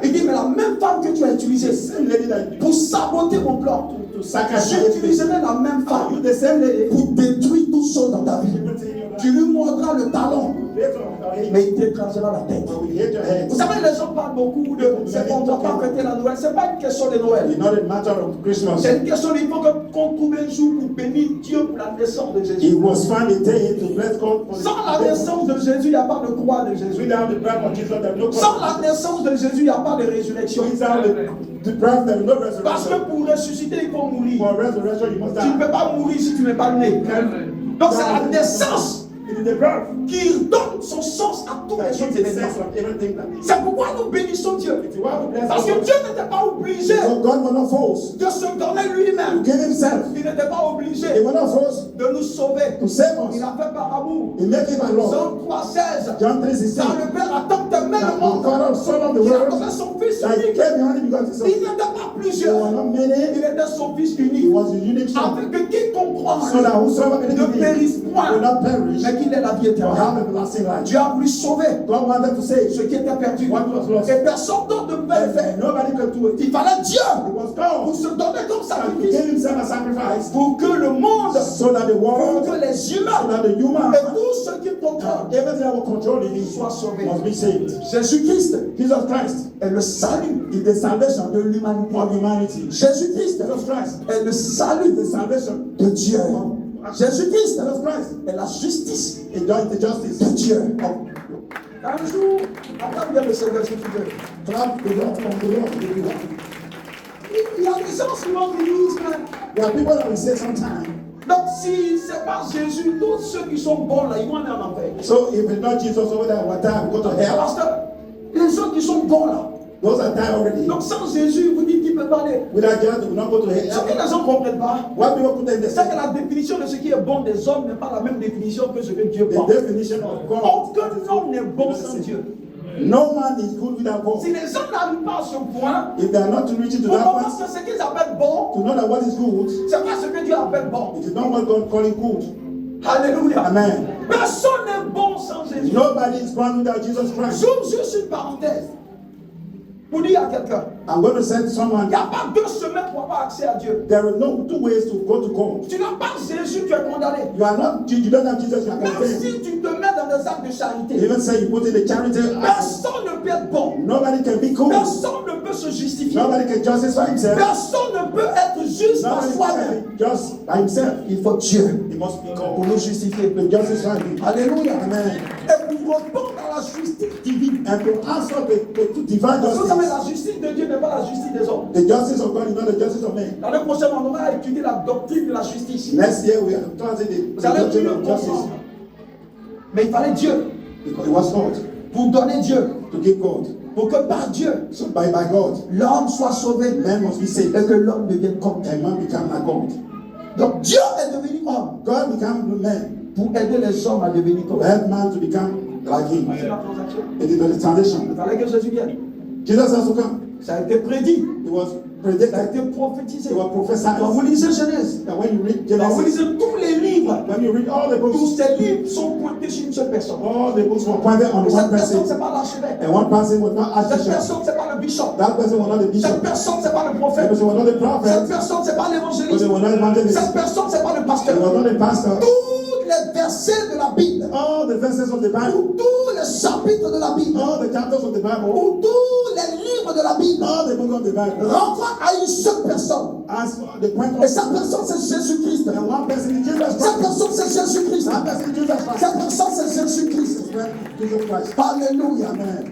Il dit mais la même femme que tu as utilisée The same lady that pour saboter mon plan, to sacrifice j'utiliserai la même you, femme the same lady. pour détruire tout ça dans ta vie. Everything in your life. Tu lui mordras le talon, Later on, the mais il t'écrasera la tête. But we hit your head. Vous savez, les gens parlent beaucoup de c'est qu'on ne doit pas fêter la Noël. Ce n'est pas une question de Noël. It's not a matter of Christmas. C'est une question, il faut qu'on trouve un jour pour bénir Dieu pour la naissance de It Jésus. was found a day to bless God for Sans la naissance de Jésus, il n'y a pas de croix de Jésus. Without the breath of Jesus, there's no Sans cross. la naissance de Jésus, il n'y a pas de résurrection. Without the breath, there's no Parce que resurrection. pour ressusciter, il faut mourir. For resurrection, you must Tu ne die. peux pas mourir si tu n'es pas né. You Donc c'est la naissance It is the birth qui donne son sens à tous les that autres gives the événements. sense of everything that is. C'est pourquoi nous bénissons Dieu. It's why we bless Parce que God. Dieu n'était pas obligé So God was not forced de se donner to lui-même. give himself. Il n'était pas He obligé was not forced de nous sauver. to save us. Il a fait par amour. He made it by love. Jean 3,16. John 3:16. Car le Père a tant aimé That le the monde Father, Son of the qu'il a world, donné son Fils that he unique. gave the only begotten Son. Il n'était pas There plusieurs. were not many. Il était son Fils He unique. was the unique Son. Afin que quiconque croit en So that lui whosoever believeth ne in him périsse will point, not perish, mais qu'il ait la vie but éternelle. have everlasting life. Dieu a voulu sauver God wanted to save ce qui était perdu. what was lost. Et personne d'autre ne pouvait le faire. And nobody could do it. Il fallait Dieu It was pour God se donner comme that sacrifice. gave himself a sacrifice Pour que le monde, so that the pour world, que les so humains that the human, et tous ceux qui contrôlent everything that will control it soient sauvés. must be saved. Jésus-Christ Jesus Christ est le salut is the salvation de l'humanité. of humanity. Jésus-Christ Jesus Christ est le is salut the salvation de Dieu. Jésus-Christ Jesus Christ est la justice is the justice de Dieu. of Un jour, attends bien le Seigneur si tu veux. clap the Lord from the Lord. Il y a des gens souvent qui disent que There are people that will say sometimes, donc si c'est pas Jésus, tous ceux qui sont bons là, ils vont aller en enfer. so if it's not Jesus over there, what time go to hell? Parce que les gens qui sont bons là, Those are died already. donc sans Jésus, vous dites qu'il peut pas aller. Without Jesus, they will not go to Ce que hell. les gens ne comprennent pas, What people put in the c'est que la définition de ce qui est bon des hommes n'est pas la même définition que ce que Dieu pense. definition of God. Aucun homme n'est bon sans Dieu. No man is good without God. Si les gens n'arrivent pas à ce point, If they are not reaching to pour that comprendre point, que ce qu'ils appellent bon, to know that what is good, c'est pas ce que Dieu appelle bon. it is not what God calling good. Alléluia. Amen. Personne n'est bon sans Jésus. Nobody is born without Jesus Christ. J'ouvre juste une parenthèse pour dire à quelqu'un, I'm going to send il someone. n'y a pas deux chemins pour avoir accès à Dieu. There are no two ways to go to God. Tu n'as pas Jésus, tu es condamné. You don't have Jesus, you are Même condemned. si tu te mets dans des actes de charité, Even say you put in the charity, personne ne peut être bon. nobody can be good. Personne ne peut se justifier. Nobody can justify himself. Personne ne peut être juste par Nobody soi-même. can be just by himself. Il faut Dieu He must be pour God nous justifier. to justify him. Alléluia. Amen. Et pour répondre à la justice divine. And to answer the divine Vous savez, justice. la justice de Dieu n'est pas la justice des hommes. The justice of God is not the justice of man. L'année prochaine, on aura étudié la doctrine de la justice. Next year we are transiting Vous the allez doctrine mieux of justice. comprendre. Mais il fallait Dieu Because it was God pour donner Dieu, to give God. pour que par Dieu, So by God, l'homme soit sauvé man must be saved. et que l'homme devienne comme Dieu. And man become like God. Donc Dieu est devenu homme God become man pour aider les hommes à devenir comme to Dieu. help man to become like him. C'est la transaction. It is the transition. Il fallait que Jésus vienne. Jesus has to come. Ça a été prédit, It was ça a predicted. été prophétisé. It was prophesied. Quand vous lisez Genèse, That when you read quand vous Genesis, lisez tous les livres, when you read all the tous books, ces livres sont pointés sur une seule personne. all the books were pointed on Et one cette personne, person. c'est pas l'archevêque. And one person was not Cette archbishop. personne, c'est pas le bishop. That person was not the Cette bishop. personne, c'est pas le That prophète. person was not the Cette prophet. personne, c'est pas But l'évangéliste. they were not evangelist. Cette personne, c'est pas le They pasteur. were not the pastor. Tous les versets de la Bible, All the verses of the Bible, ou tous les chapitres de la Bible, all the chapters of the Bible, ou tous les livres de la Bible, all the books of the Bible, renvoient à une seule personne. as the point Et of cette personne, c'est Jésus-Christ. and one person is Jesus Cette Christ. personne, c'est Jésus-Christ. One person is Jesus Christ. Cette personne, c'est Jésus-Christ. Jesus Christ. Alléluia. Amen.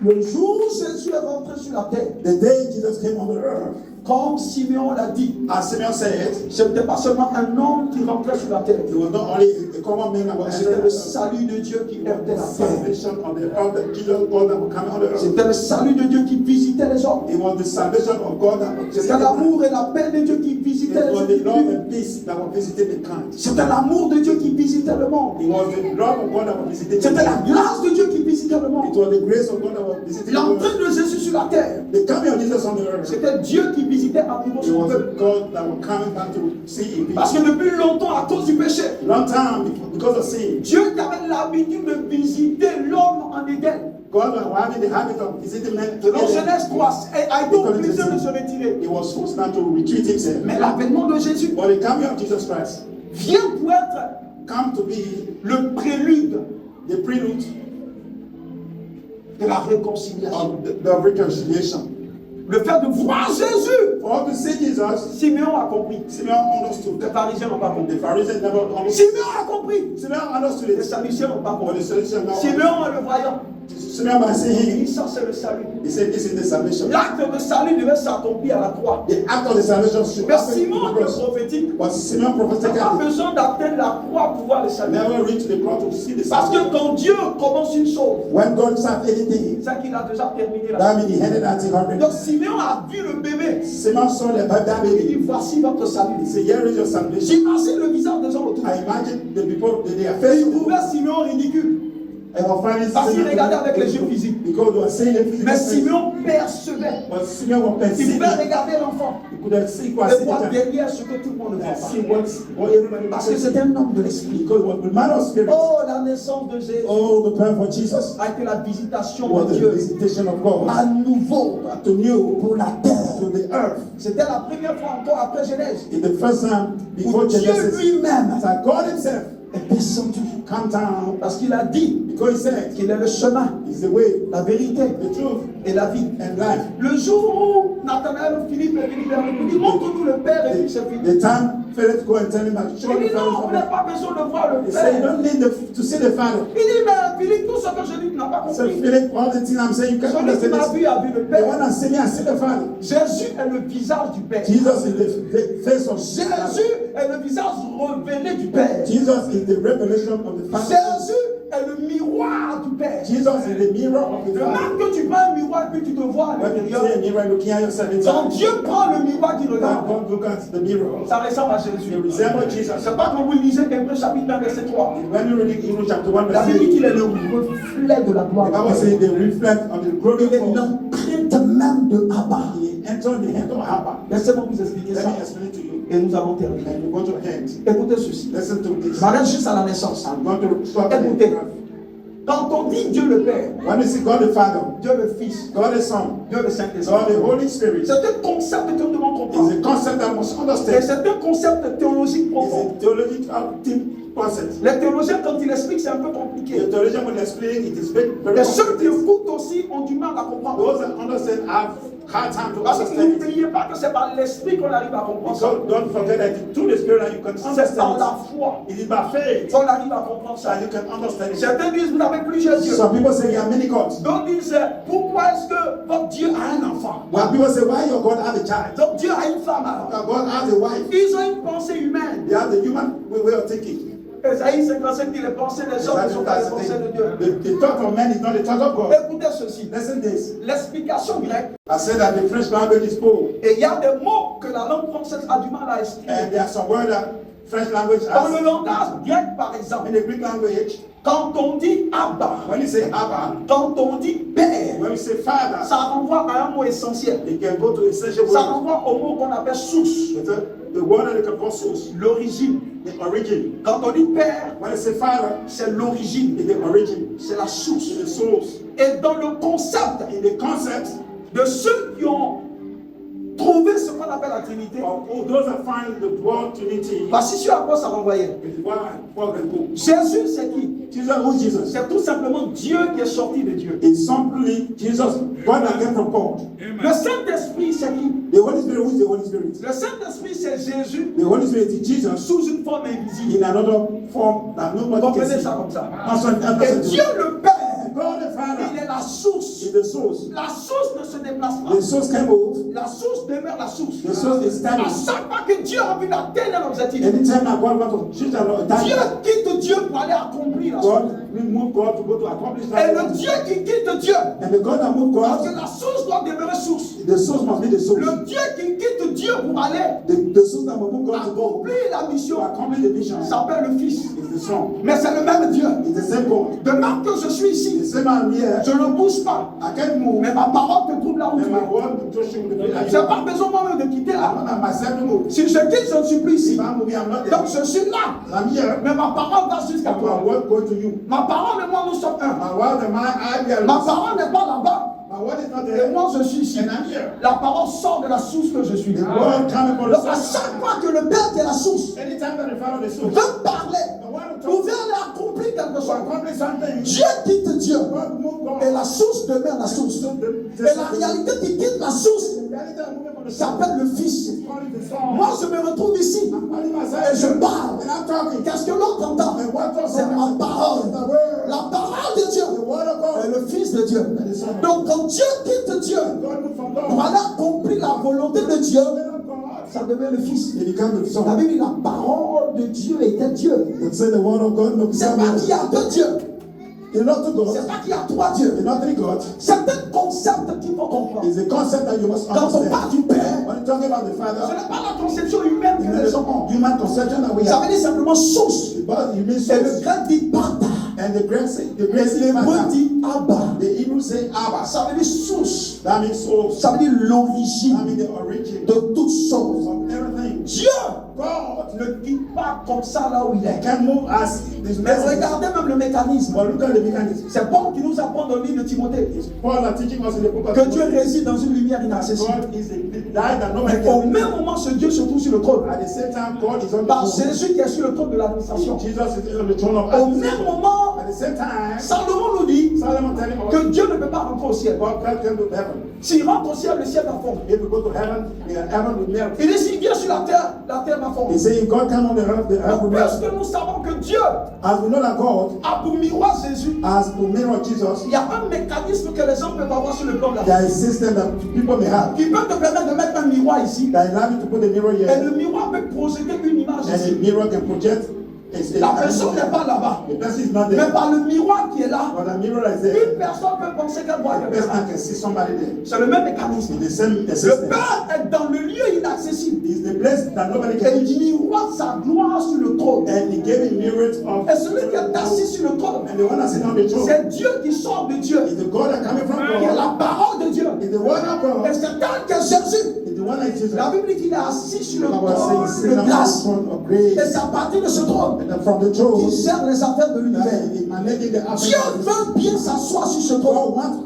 Le jour où Jésus est rentré sur la terre, The day Jesus came on the earth, comme Simeon l'a dit, as Simeon said, ce n'était pas seulement un homme qui rentrait sur la terre, it was not only a common man that was c'était le the salut de Dieu qui heurtait la terre. salvation of the earth, that Jesus God that would come on the earth. C'était le salut de Dieu qui visitait les hommes. It was the salvation of God that was C'était l'amour et la paix de Dieu qui It visitaient was les the love individus. and peace that was visiting the kind. C'était l'amour de Dieu qui visitait le monde. It was the love of God that was visiting the C'était la kind. grâce de Dieu qui visitait le It monde. was the grace of God that was visiting the world. L'entrée de Jésus sur la terre, The coming of Jesus on the earth. c'était Dieu qui visitait à nouveau It son was peuple. God that was coming back to see in Parce peace. que depuis longtemps, à cause du péché, Long time because of sin, Dieu qui avait l'habitude de visiter l'homme en Éden. God was having the habit of visiting men Dans together. Genèse 3, a été obligé de se retirer. He was forced not to retreat himself. Mais l'avènement de Jésus But the coming of Jesus Christ vient pour être come to be le prélude the prelude de la réconciliation. of the reconciliation. Le fait de voir Jésus, For us to see Jesus, Simeon a compris. Simeon understood. Les pharisiens n'ont pas compris. The Pharisees never understood. Simeon a compris. Simeon understood Les it. sadducéens n'ont pas But compris. the Sadducees now Simeon est le voyant. Il dit Ça, ça c'est le salut. He said, this is the salvation. L'acte de salut devait s'accomplir à la croix. The act of the salvation should Mais happen Simon on the le cross. prophétique But Simon n'a pas prophetically besoin d'atteindre la croix pour voir le salut. never reached the cross to see the Parce salvation. que quand Dieu commence une chose, When God starts anything, c'est qu'il a déjà terminé la that means he handed out the Donc 100. Simeon a vu le bébé. Simon saw the Il dit baby. voici votre salut. He said, here is your salvation. J'imagine le visage des gens autour. I imagine the people, they are Et facing il trouvait Simeon ridicule. and will find this Parce qu'il regardait avec les yeux physiques. because they were saying it Mais physically. Simeon percevait. But Simon was Il perceiving. pouvait regarder l'enfant He could have seen what et voir derrière ce que tout le monde ne voit see pas. what everybody Parce que was c'est un homme de l'esprit. because it was the man of spirit. Oh, la naissance de Jésus Oh, the prayer for Jesus a été la visitation was de the Dieu visitation of God à nouveau to new, pour la terre. to the earth. C'était la première fois encore après Genèse In the first time before où Dieu Genesis, lui-même that God himself est descendu. come down Parce qu'il a dit because he said qu'il est le chemin, he's the way, la vérité the truth, et la vie. and life. Le jour où Nathanaël Philippe est venu vers lui, il dit montre-nous le Père et puis c'est fini. The time Philip go and tell him that show Il the dit non, vous Father. n'avez pas besoin de voir le He said you Père. don't need to see the Father. Il dit mais Philippe, tout ce que je dis, tu n'as pas So compris. Philip, all the things I'm saying, you can't Celui qui understand m'a this. vu a vu le The one Père. that see me, I see the Father. Jésus est le visage du Père. Jesus is the face of Jésus God. est le visage révélé du Père. Jesus is the revelation of the Father. Jésus est le miroir du Père. Jesus is the mirror of the Le Father. même que tu prends un miroir et puis tu te vois à When you l'intérieur. see a mirror looking at yourself Quand inside, Dieu prend le miroir qui when regarde, God look at the mirror, ça ressemble à you Jésus. resemble Jesus. C'est pas quand vous lisez Hébreux chapitre 1 verset 3. When you read Hebrews chapter 1 La verse Bible dit 8, qu'il est le reflet de la gloire. the Bible says they reflect on the glory Il est of God. l'empreinte même de Abba. He entered the hand of Abba. Laissez-moi vous expliquer Let ça. me explain it to you. Et nous allons terminer. And we're going to end. Écoutez ceci. Listen to this. Je m'arrête juste à la naissance. I'm going to stop Écoutez. there. Quand on dit Dieu le Père, When you see God the Father, Dieu le Fils, God the Son, Dieu le God Saint-Esprit, the Holy Spirit, c'est un concept que nous devons comprendre. is a concept that must Et understand. c'est un concept théologique It's profond. a theological concept. Les théologiens, quand ils l'expliquent, c'est un peu The compliqué. theologian will explain it is very, very Et ceux qui complicated. écoutent aussi ont du mal à comprendre. Those that understand have hard time to Parce que understand it. n'oubliez pas que c'est par l'esprit qu'on arrive à comprendre ça. Because don't forget that through the Spirit that you can C'est par la understand foi it. It is by faith qu'on arrive à comprendre ça. that you can understand it. Certains disent, vous n'avez plusieurs dieux. Some people say there are many gods. D'autres disent, pourquoi est-ce que votre Dieu a un enfant? When people say, why your God has a child? Donc Dieu a une femme alors. Your God has a wife. Ils ont une pensée humaine. They have the human way of thinking. Esaïe 55 dit, les pensées des hommes ne sont pas les pensées de Dieu. The thought of man is not the thought of God. Écoutez ceci. Listen this. L'explication grecque, I said that the French language is poor. et il y a des mots que la langue française a du mal à exprimer. And there are some words that French language Dans le has. langage grec, par exemple, In the Greek language, quand on dit Abba, when you say Abba, quand on dit Père, when you say Father, ça renvoie à un mot essentiel. it can go to essential Ça word. renvoie au mot qu'on appelle source, The word that you can call source, l'origine. the origin. Quand on dit Père, When you say Father, c'est l'origine, it's the origin, c'est la source. it's the source. Et dans le concept In the concept de ceux qui ont trouvé ce qu'on appelle la Trinité, of all those that find the word Trinity, voici sur à quoi ça renvoyait. is one for the book. Jésus, c'est qui? Jesus, who is Jesus? C'est tout simplement Dieu qui est sorti de Dieu. It's simply Jesus, God that came from God. Le Saint-Esprit, c'est qui? The Holy Spirit, who is the Holy Spirit? Le Saint-Esprit, c'est Jésus The Holy Spirit is Jesus sous une forme invisible. in another form that nobody can Comprenez see. ça comme ça. That's Et Dieu le Père, God the Father il est la source. is the source. La source ne se déplace pas. The source can move. La source demeure la source. The source is À standing. chaque fois que Dieu a envie d'atteindre un objectif, Anytime that God wants to choose a Dieu time, quitte Dieu pour aller accomplir la chose. God will move God to go to accomplish Et le that. Dieu qui quitte Dieu, And the God that moves parce que God, la source doit demeurer source. the source must be the source. Le Dieu qui quitte Dieu pour aller The source that will move God to go accomplir la to mission accomplish the mission s'appelle le Fils. is the Son. Mais c'est le même Dieu. It's the same God. De même que je suis The ici, same man here. je ne bouge pas. I can't move. Mais ma parole te trouve là où And tu my es. word will touch you with the Je n'ai pas besoin moi-même de quitter I là. don't have myself to move. Si je quitte, je ne suis plus ici. If I'm moving, I'm not Donc there. je suis là. I'm here. Mais ma parole va jusqu'à And my toi. word goes to you. Ma parole et moi, nous sommes un. My word and my I be Ma alone. parole n'est pas là-bas. My word is not Et there. moi, je suis ici. And I'm here. La parole sort de la source que je suis. The word coming from the Donc à source. chaque fois que le Père qui est la source Anytime that I follow the source, veut parler, the word of pour God aller accomplir quelque to chose, accomplish something. Dieu quitte Dieu. God move God. Et la source demeure la source. Et la réalité qui quitte la source The reality I'm moving from the source. s'appelle le Fils. Calling the Son. Moi, je me retrouve ici I'm calling et myself. je parle. And I'm talking. Qu'est-ce que l'autre entend? And what God C'est ma parole. The word. La parole de Dieu. The word of Et est le Fils de Dieu. Donc quand Dieu quitte Dieu, pour aller accomplir la volonté de Dieu, ça devient le Fils. He becomes the La Son. Bible dit la parole de Dieu était Dieu. It said the word of God C'est pas qu'il y a deux dieux. It's not two C'est gods. pas qu'il y a trois dieux. It's not three gods. C'est un concept qu'il faut comprendre. It's a concept that you must Quand on understand. parle du Père, When you talk about the ce Father, n'est pas la conception humaine que les gens ont. human conception that we Ça have. veut dire simplement source. But you mean Et le source. grec dit Pata. And the Greek say, L'hébreu Father. dit Abba. The Hebrew say Abba. Ça veut dire source. That means source. Ça veut dire That l'origine means the origin de toutes choses. of everything. Dieu God ne quitte pas comme ça là où il est. can move as this Mais message. regardez même le mécanisme. But look at the mechanism. C'est Paul qui nous apprend dans le livre de Timothée Paul are teaching us in the book of que Dieu réside dans une lumière inaccessible. God is a light that no man Mais au can. même moment, ce Dieu se trouve sur le trône. At the same time, God is on the Par throne. Jésus qui est sur le trône de l'administration. Jesus is on the throne of Au God. même moment, At the same time, Salomon nous dit Solomon telling us que Dieu ne peut pas rentrer au ciel. God can't come to heaven. S'il rentre au ciel, le ciel va fondre. If you go to heaven, heaven will melt. Il dit s'il vient sur la terre va fondre. He say if God come on the earth will Donc, melt. parce que nous savons que Dieu As we know that God, a pour miroir Jésus, as to mirror Jesus, il y a un mécanisme que les gens peuvent avoir sur le plan de la there vie. is a system that people may have Qui peut te permettre de mettre un miroir ici. that allow you to put a mirror Et here, le miroir peut projeter une image and the ici. mirror can project. La personne n'est pas là-bas. The person is not Mais there, par le miroir qui est là, but the mirror is there. une personne peut penser qu'elle voit The quelqu'un. person can see somebody there. C'est le même mécanisme. It's the same Le system. Père est dans le lieu inaccessible. It's the place that nobody Et can il reach. miroite sa gloire sur le trône. And he gave a mirror of. Et celui qui est assis sur le trône, And the one that's sitting on the throne c'est Dieu qui sort de Dieu. is the God that coming from Qui est God. la parole de Dieu. Is the word of Et God. c'est tel que Jésus. Is the one that is Jesus. La Bible dit qu'il est assis sur le The Bible says trône he's de sitting on the glace. throne of Et grace. c'est à partir de ce trône And then from the throne, qu'il gère les affaires de l'univers. he's managing the Dieu affairs. veut bien s'asseoir sur ce God trône. wants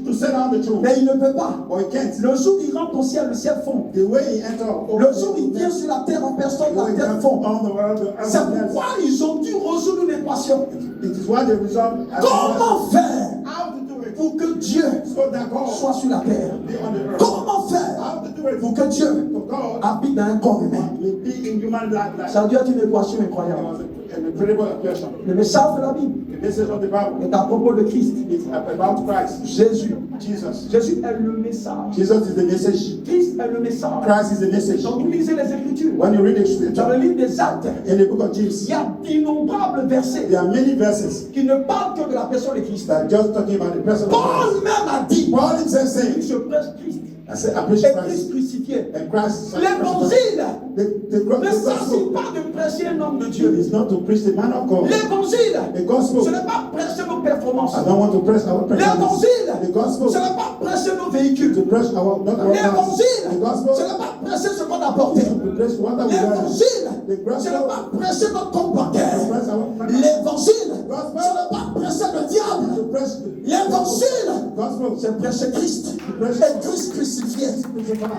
to sit on the throne, Mais il ne peut pas. but he can't. Le jour où il rentre au ciel, le ciel fond. The way he entered, Le jour où il vient sur la terre en personne, la terre fond. on the world, the earth C'est will melt. pourquoi ils ont dû résoudre une équation. It is what they resolve. Comment faire How to do it pour que Dieu so that God soit sur la terre? be on the earth. Comment faire How to do it pour que Dieu for God habite dans un corps humain? will be in human life. Ça a dû être une équation It incroyable. was an incredible equation. Le message de la Bible The message of the Bible est à propos de Christ. is about Christ, Jésus. Jesus. Jésus est le message. Jesus is the message. Christ est le message. Christ is the message. Donc vous lisez les Écritures. When you read the Dans scripture le livre des Actes, in the book of il James, y a d'innombrables versets there are many verses qui ne parlent que de la personne de Christ. that are just talking about the person of Christ. Paul même a dit, Paul himself il said, se prêche Christ. I said, I preach Et Christ. Christ crucifié. And Christ L'évangile the ne gospel s'agit pas de prêcher un homme de Dieu. is not to preach the man of God. L'évangile, The gospel, ce n'est pas prêcher nos performances. I don't want to press our performance. L'évangile, The gospel, ce n'est pas prêcher nos véhicules. to press our, not our cars. The L'évangile, ce gospel, n'est pas prêcher ce qu'on a porté. to press what we have. L'évangile, The ce n'est gospel, pas prêcher notre compte bancaire. to press our L'évangile, ce n'est pas prêcher le diable. to press L'évangile, gospel, c'est prêcher Christ. Et Christ crucifié.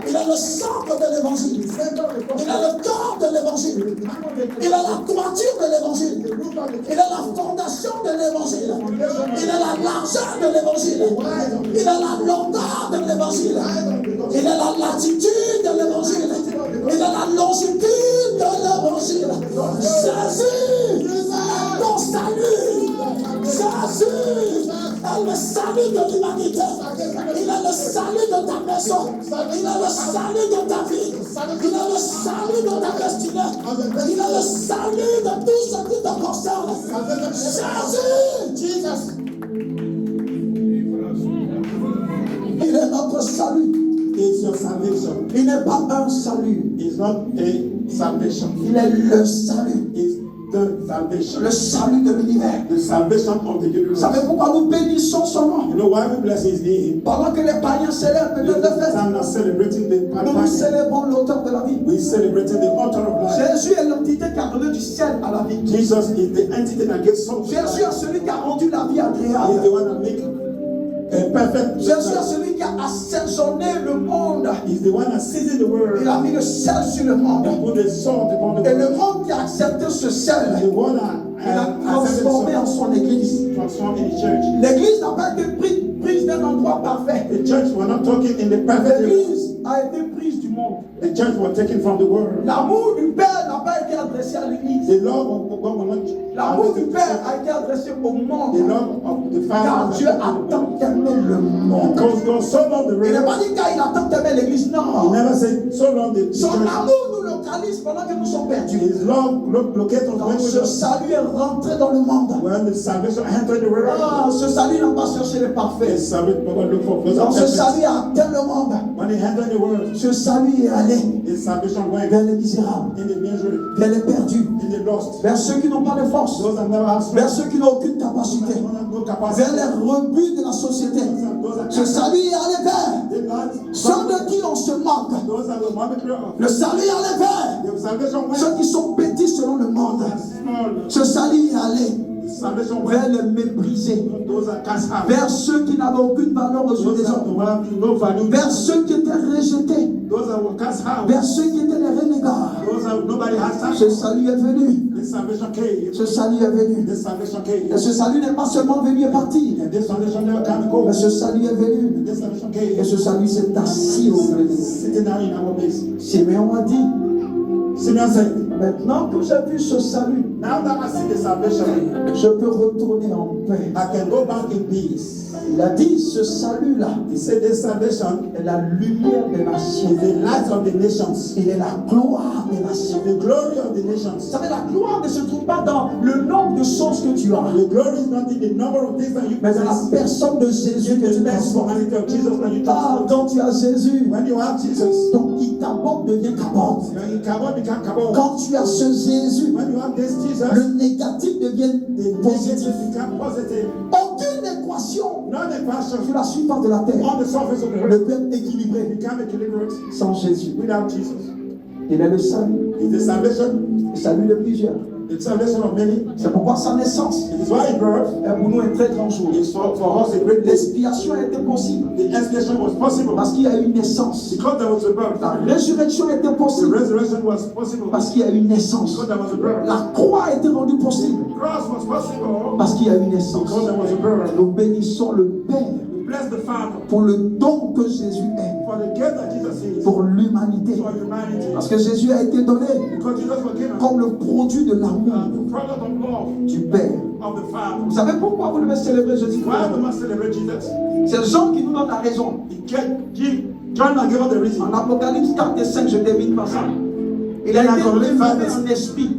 Il a le centre de l'évangile. Il a le corps de l'évangile. Il a la toiture de l'évangile. Il a la fondation de l'évangile. Il a la largeur de l'évangile. Il a la longueur de l'évangile. Il a la latitude de l'évangile. Il a la longitude de l'évangile. Jésus est ton salut. Jésus est le salut de l'humanité. Il a le salut de ta maison. Il a le salut de ta vie. Il a le salut de ta destinée. Il a le salut de tout ce qui te concerne. Jésus, il est notre salut. is your salvation. Il n'est pas un salut. It's not a salvation. Il est le salut. It's the salvation. Le salut de l'univers. The salvation of the Vous universe. savez pourquoi nous bénissons son nom? You know why we bless his name? Pendant que les païens célèbrent peut-être le fait, I'm not celebrating the nous nous Bible. célébrons l'auteur de la vie. We celebrating the author of life. Jésus est l'entité qui a donné du ciel à la vie. Jesus is the entity that gives soul to Jésus life. est celui qui a rendu la vie He is agréable. the one that makes a perfect. Jésus est celui qui a assaisonné le monde. He's the one that seasons the world. Il a mis le sel sur le monde. He put the salt upon the Et le world. monde qui a accepté ce sel, The one that il a transformé en son église. transformed in the church. L'église n'a pas été prise d'un endroit parfait. The church, we're not talking in the perfect area. L'église a été prise du monde. The church was taken from the world. L'amour du Père n'a pas été adressé à l'Église. The love of God was not. L'amour du Père a été adressé au monde. The love of the Car Father. Dieu a tant aimé le monde. Because God so loved the Il n'a world. pas dit car il a tant aimé l'Église, He non. never said so loved the Son church. amour nous localise pendant que nous sommes perdus. His love located us Quand when we ce salut est rentré dans le monde, when the salvation entered the world. ce salut n'a pas cherché les The parfaits. salvation never looked for those Quand ce perfect. salut a atteint le monde, When he entered the world, ce salut est allé his salvation went vers les misérables, in the misery, vers les perdus, in the lost. vers ceux qui n'ont pas de force, Those that never have vers strength, ceux qui n'ont aucune capacité, those that have no vers capacity, les rebuts de la société. those that Ce salut est allé vers did not, ceux de qui on se moque. those that were mocked of. Le salut est allé vers The salvation went ceux qui sont petits selon le monde. small. Ce salut est allé The salvation vers went les méprisés, those that cast out. vers ceux qui n'avaient aucune valeur aux yeux Those des that hommes, have no value. vers ceux qui étaient rejetés, Those that were cast out. vers ceux qui étaient les renégats. Those that nobody has time. Ce salut est venu. This salvation came. Ce salut est venu. This salvation Et came. ce salut n'est pas seulement venu et parti, And this salvation never can go. mais ce salut est venu. This salvation Et came. ce salut s'est assis au milieu. Sitting down in our place. Simeon a dit, Simeon said, maintenant que j'ai vu ce salut, now that I see the salvation, je peux retourner en paix. I can go back in peace. Il a dit, ce salut-là He said this salvation est la lumière des nations. is the light of the nations. Il est la gloire des nations. The glory of the Vous nations. savez, la gloire ne se trouve pas dans le nombre de choses que tu as, The glory is not in the number of things that you mais dans la possess. personne de Jésus que The tu transportes. personality of Jesus that you Ah, transport. quand tu as Jésus, When you have Jesus, donc il t'aborde devient capote. you cannot become capable. Quand tu as ce Jésus, When you have this Jesus, le négatif devient the positif. negative become positive. Aucune équation Not a sur question la surface de la terre on the surface of the ne earth. peut être équilibrée Become equilibrium sans Jésus. without Jesus. Il est le salut. It's the salvation, Le salut de plusieurs. the salvation of many. C'est pourquoi sa naissance It is why in birth est pour nous un très grand jour. is for us a great day. L'expiation a été possible The expiation was possible parce qu'il y a eu une naissance. because there was a birth. La résurrection a été The possible resurrection was possible parce qu'il y a eu une naissance. because there was a birth. La croix a été rendue possible The cross was possible parce qu'il y a eu une naissance. because there was a birth. Nous bénissons le Père We bless the Father pour le don que Jésus est for the gift that Jesus is pour l'humanité. for humanity. Parce que Jésus a été donné Because Jesus was given comme le produit de l'amour the product of love du Père. of the Father. Vous savez pourquoi vous devez célébrer Jésus? Why we must celebrate Jesus? C'est Jean qui nous donne la raison. John will give us the reason. En Apocalypse 4 et 5, je termine par ça. Il a été révélé en esprit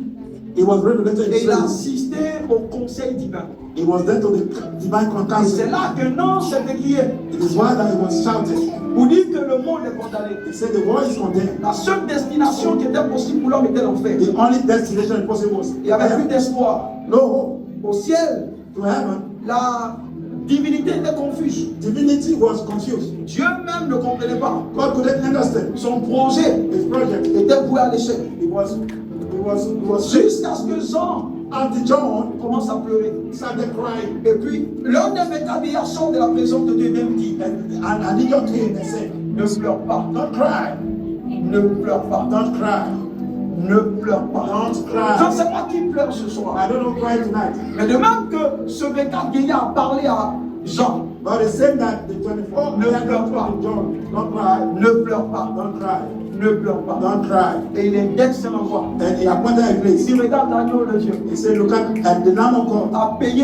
He was revelated et in il a spirit. assisté au conseil divin. He was there to the divine Et c'est council. là qu'un ange s'est écrié It is why that he was shouting. pour dire que le monde est condamné. He said the world is condemned. La seule destination qui était possible pour l'homme était l'enfer. The only destination possible was Il n'y avait plus heaven. d'espoir. No hope Au ciel, to heaven. la divinité était confuse. Divinity was confused. Dieu même ne comprenait pas. God couldn't understand. Son projet His project. était voué à l'échec. It was Jusqu'à ce que Jean until John commence à pleurer. started crying. Et puis, l'un des métabillards sort de la présence de Dieu et même dit, And he just came and said, ne pleure pas, don't cry. ne pleure pas, Don't cry. ne pleure pas. Don't Je ne cry. sais pas qui pleure ce soir. I don't know cry tonight. Mais de même que ce métabillar a parlé à Jean, But it's saying that the 24 Ne pleure pas. John, don't cry. ne pleure pas, Don't cry. ne pleure pas. Don't cry. Et il indexe ses envois. And he appointed a place. Il regarde l'agneau de Dieu. He said, look at the Lamb of God. A payé,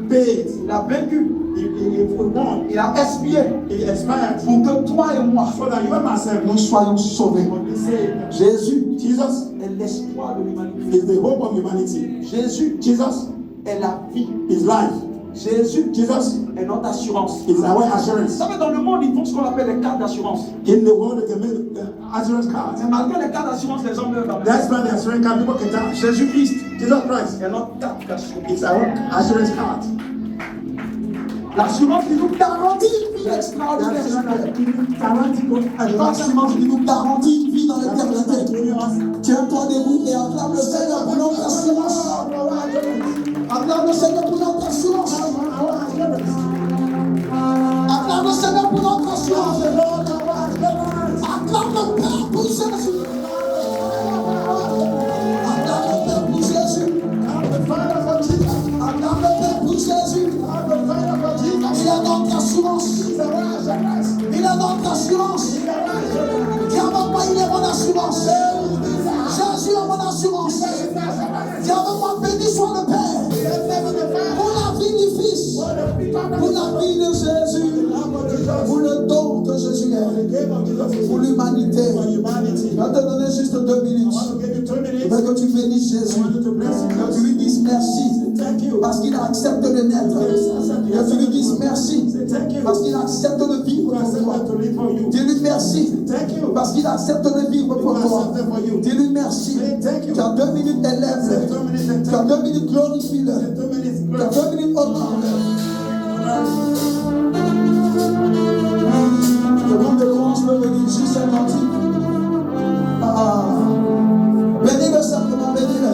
Paid. il a vaincu, He won. il a expié He expired. pour que toi et moi, So that you and myself nous soyons sauvés. will be saved. Jésus Jesus est l'espoir de l'humanité. is the hope of humanity. Jésus Jesus est la vie. is life. Jésus Jesus est notre assurance. is our Vous assurance. savez, dans le monde, ils font ce qu'on appelle les cartes d'assurance. In the world, they can make assurance cards. Mais malgré les cartes d'assurance, les hommes meurent quand même. That's why the assurance card people can die. Jésus-Christ Jesus Christ est notre carte d'assurance. is our assurance card. L'assurance qui nous garantit une vie extraordinaire. L'assurance qui nous garantit une vie dans l'éternité. Tiens-toi debout et acclame le Seigneur pour notre assurance. Acclame le Seigneur pour notre assurance. Acclame le Seigneur pour notre assurance. Acclame le Père pour Jésus. Acclame le Père pour Jésus. Acclame le Père pour Jésus. Il est notre assurance. Il est notre assurance. pour la vie de Jésus, pour le don que Jésus est, pour l'humanité. Je vais te donner juste 2 minutes. Je veux que tu bénisses Jésus, que tu lui dises merci parce qu'il accepte de naître, que tu lui dises merci parce qu'il accepte de vivre pour toi. Dis-lui merci parce qu'il accepte de vivre pour toi. Dis-lui merci. Tu as 2 minutes, élève-le. Tu as 2 minutes, glorifie-le. Tu as 2 minutes, honore-le. Le groupe de louange peut venir juste un cantique. Bénis-le simplement, bénis-le.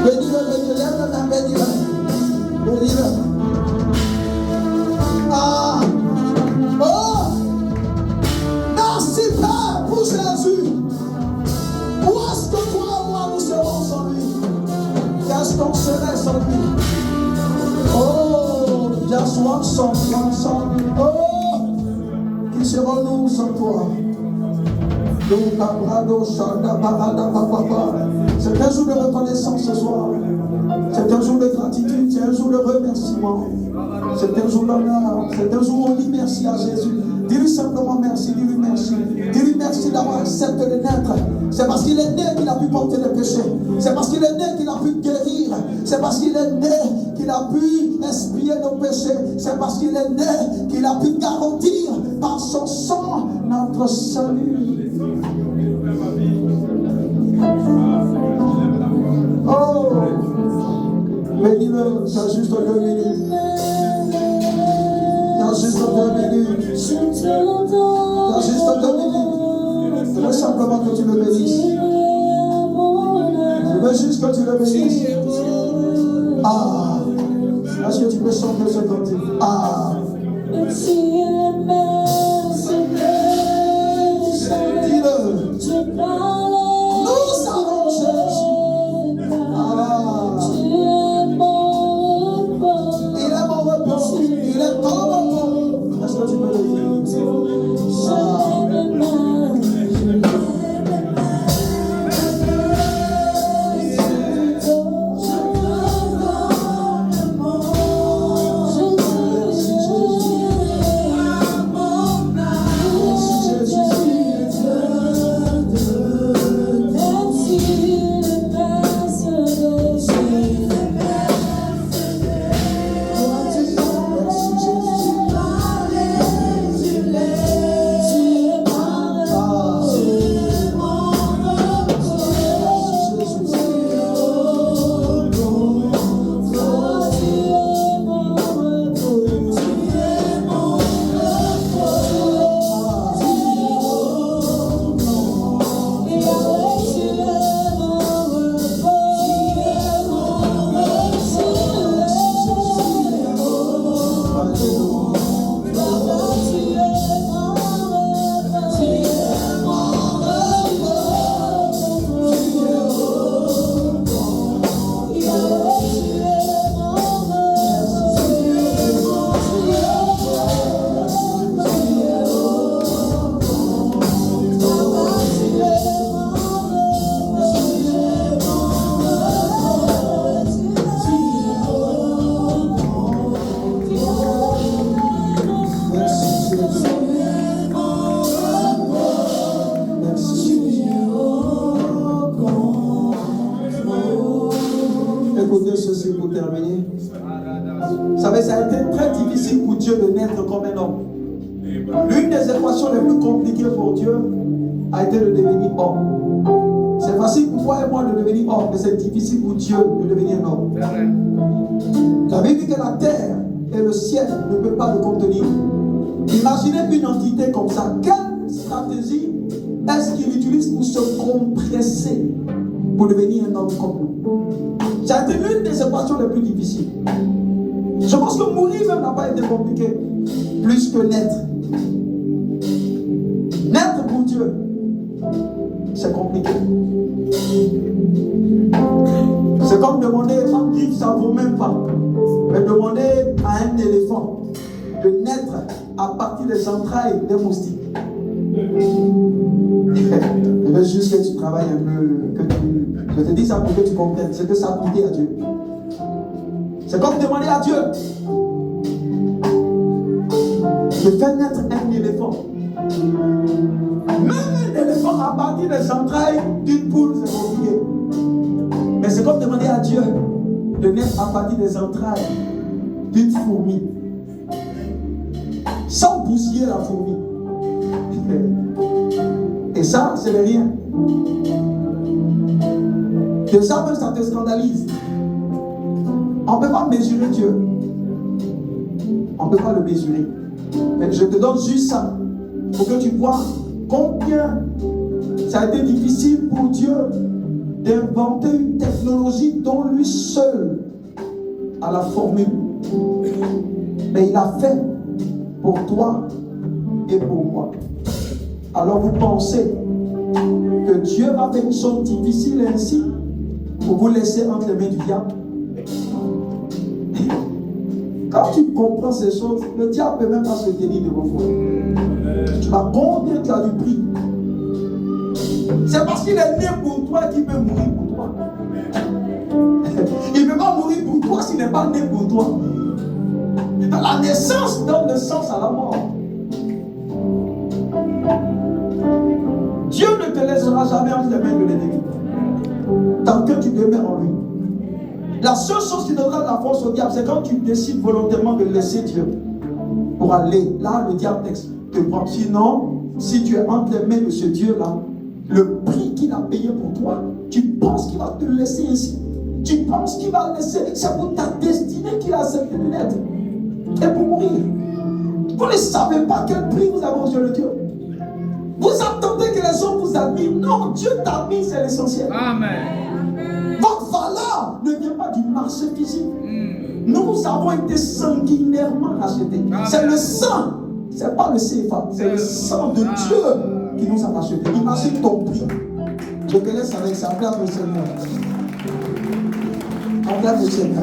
Bénis-le, bénis-le, lève-le, bénis-le. Bénis-le. Merci Père pour Jésus. Où est-ce que toi et moi nous serons sans lui? Qu'est-ce qu'on serait sans lui? Oh, just one song. Oh, qui serons-nous sans toi? C'est un jour de reconnaissance ce soir. C'est un jour de gratitude, c'est un jour de remerciement. C'est un jour d'honneur, c'est un jour où on dit merci à Jésus. Dis-lui simplement merci, dis-lui merci. Dis-lui merci d'avoir accepté de naître. C'est parce qu'il est né qu'il a pu porter le péché. C'est parce qu'il est né qu'il a pu guérir. C'est parce qu'il est né qu'il a pu expier nos péchés. C'est parce qu'il est né qu'il a pu garantir par son sang notre salut. Oh, bénis-le, t'as juste 2 minutes. T'as juste 2 minutes. T'as juste 2 minutes. Je veux simplement que tu le bénisses. Je veux juste que tu le bénisses. Est-ce que tu peux chanter ce cantique? Dis-le. Nous savons Jésus. Il est mon repos. Il est ton repos. Est-ce que tu peux le dire? Écoutez ceci pour terminer. Vous savez, ça a été très difficile pour Dieu de naître comme un homme. L'une des équations les plus compliquées pour Dieu a été de devenir homme. C'est facile pour toi et moi de devenir homme, mais c'est difficile pour Dieu de devenir un homme. La Bible dit que la terre et le ciel ne peuvent pas le contenir. Imaginez une entité comme ça. Quelle stratégie est-ce qu'il utilise pour se compresser pour devenir un homme comme nous? Ça a été l'une des équations les plus difficiles. Je pense que mourir même n'a pas été compliqué, plus que naître. Naître pour Dieu, c'est compliqué. C'est comme demander à vivre, ça ne vaut même pas. Mais demander à un éléphant de naître à partir des entrailles des moustiques. Je veux juste que tu travailles un peu, je te dis ça pour que tu comprennes ce que ça a coûté à Dieu. C'est comme demander à Dieu de faire naître un éléphant. Même un éléphant à partir des entrailles d'une poule, c'est compliqué. Mais c'est comme demander à Dieu de naître à partir des entrailles d'une fourmi. Sans bousiller la fourmi. Et ça, c'est de rien. Déjà, même ça te scandalise. On ne peut pas mesurer Dieu. On ne peut pas le mesurer. Mais je te donne juste ça pour que tu vois combien ça a été difficile pour Dieu d'inventer une technologie dont lui seul a la formule. Mais il a fait pour toi et pour moi. Alors vous pensez que Dieu va faire une chose difficile ainsi pour vous laisser entre les mains du diable? Quand tu comprends ces choses, le diable ne peut même pas se tenir devant vous. Tu vas combien tu as du prix? C'est parce qu'il est né pour toi qu'il peut mourir pour toi. Il ne peut pas mourir pour toi s'il n'est pas né pour toi. La naissance donne le sens à la mort. Dieu ne te laissera jamais entre les mains de l'ennemi tant que tu demeures en lui. La seule chose qui donnera de la force au diable, c'est quand tu décides volontairement de laisser Dieu pour aller. Là, le diable te prend. Sinon, si tu es entre les mains de ce Dieu-là, le prix qu'il a payé pour toi, tu penses qu'il va te laisser ici. Tu penses qu'il va laisser. C'est pour ta destinée qu'il a accepté de naître. Et pour mourir. Vous ne savez pas quel prix vous avez aux yeux de Dieu. Vous attendez que les gens vous admirent. Non, Dieu t'admire, c'est l'essentiel. Amen. Votre valeur ne vient pas du marché physique. Nous avons été sanguinairement rachetés. C'est le sang. C'est pas le CFA. C'est le sang de Dieu qui nous a rachetés. Imagine ton prix. Je te laisse avec ça. Acclame le Seigneur. Acclame le Seigneur.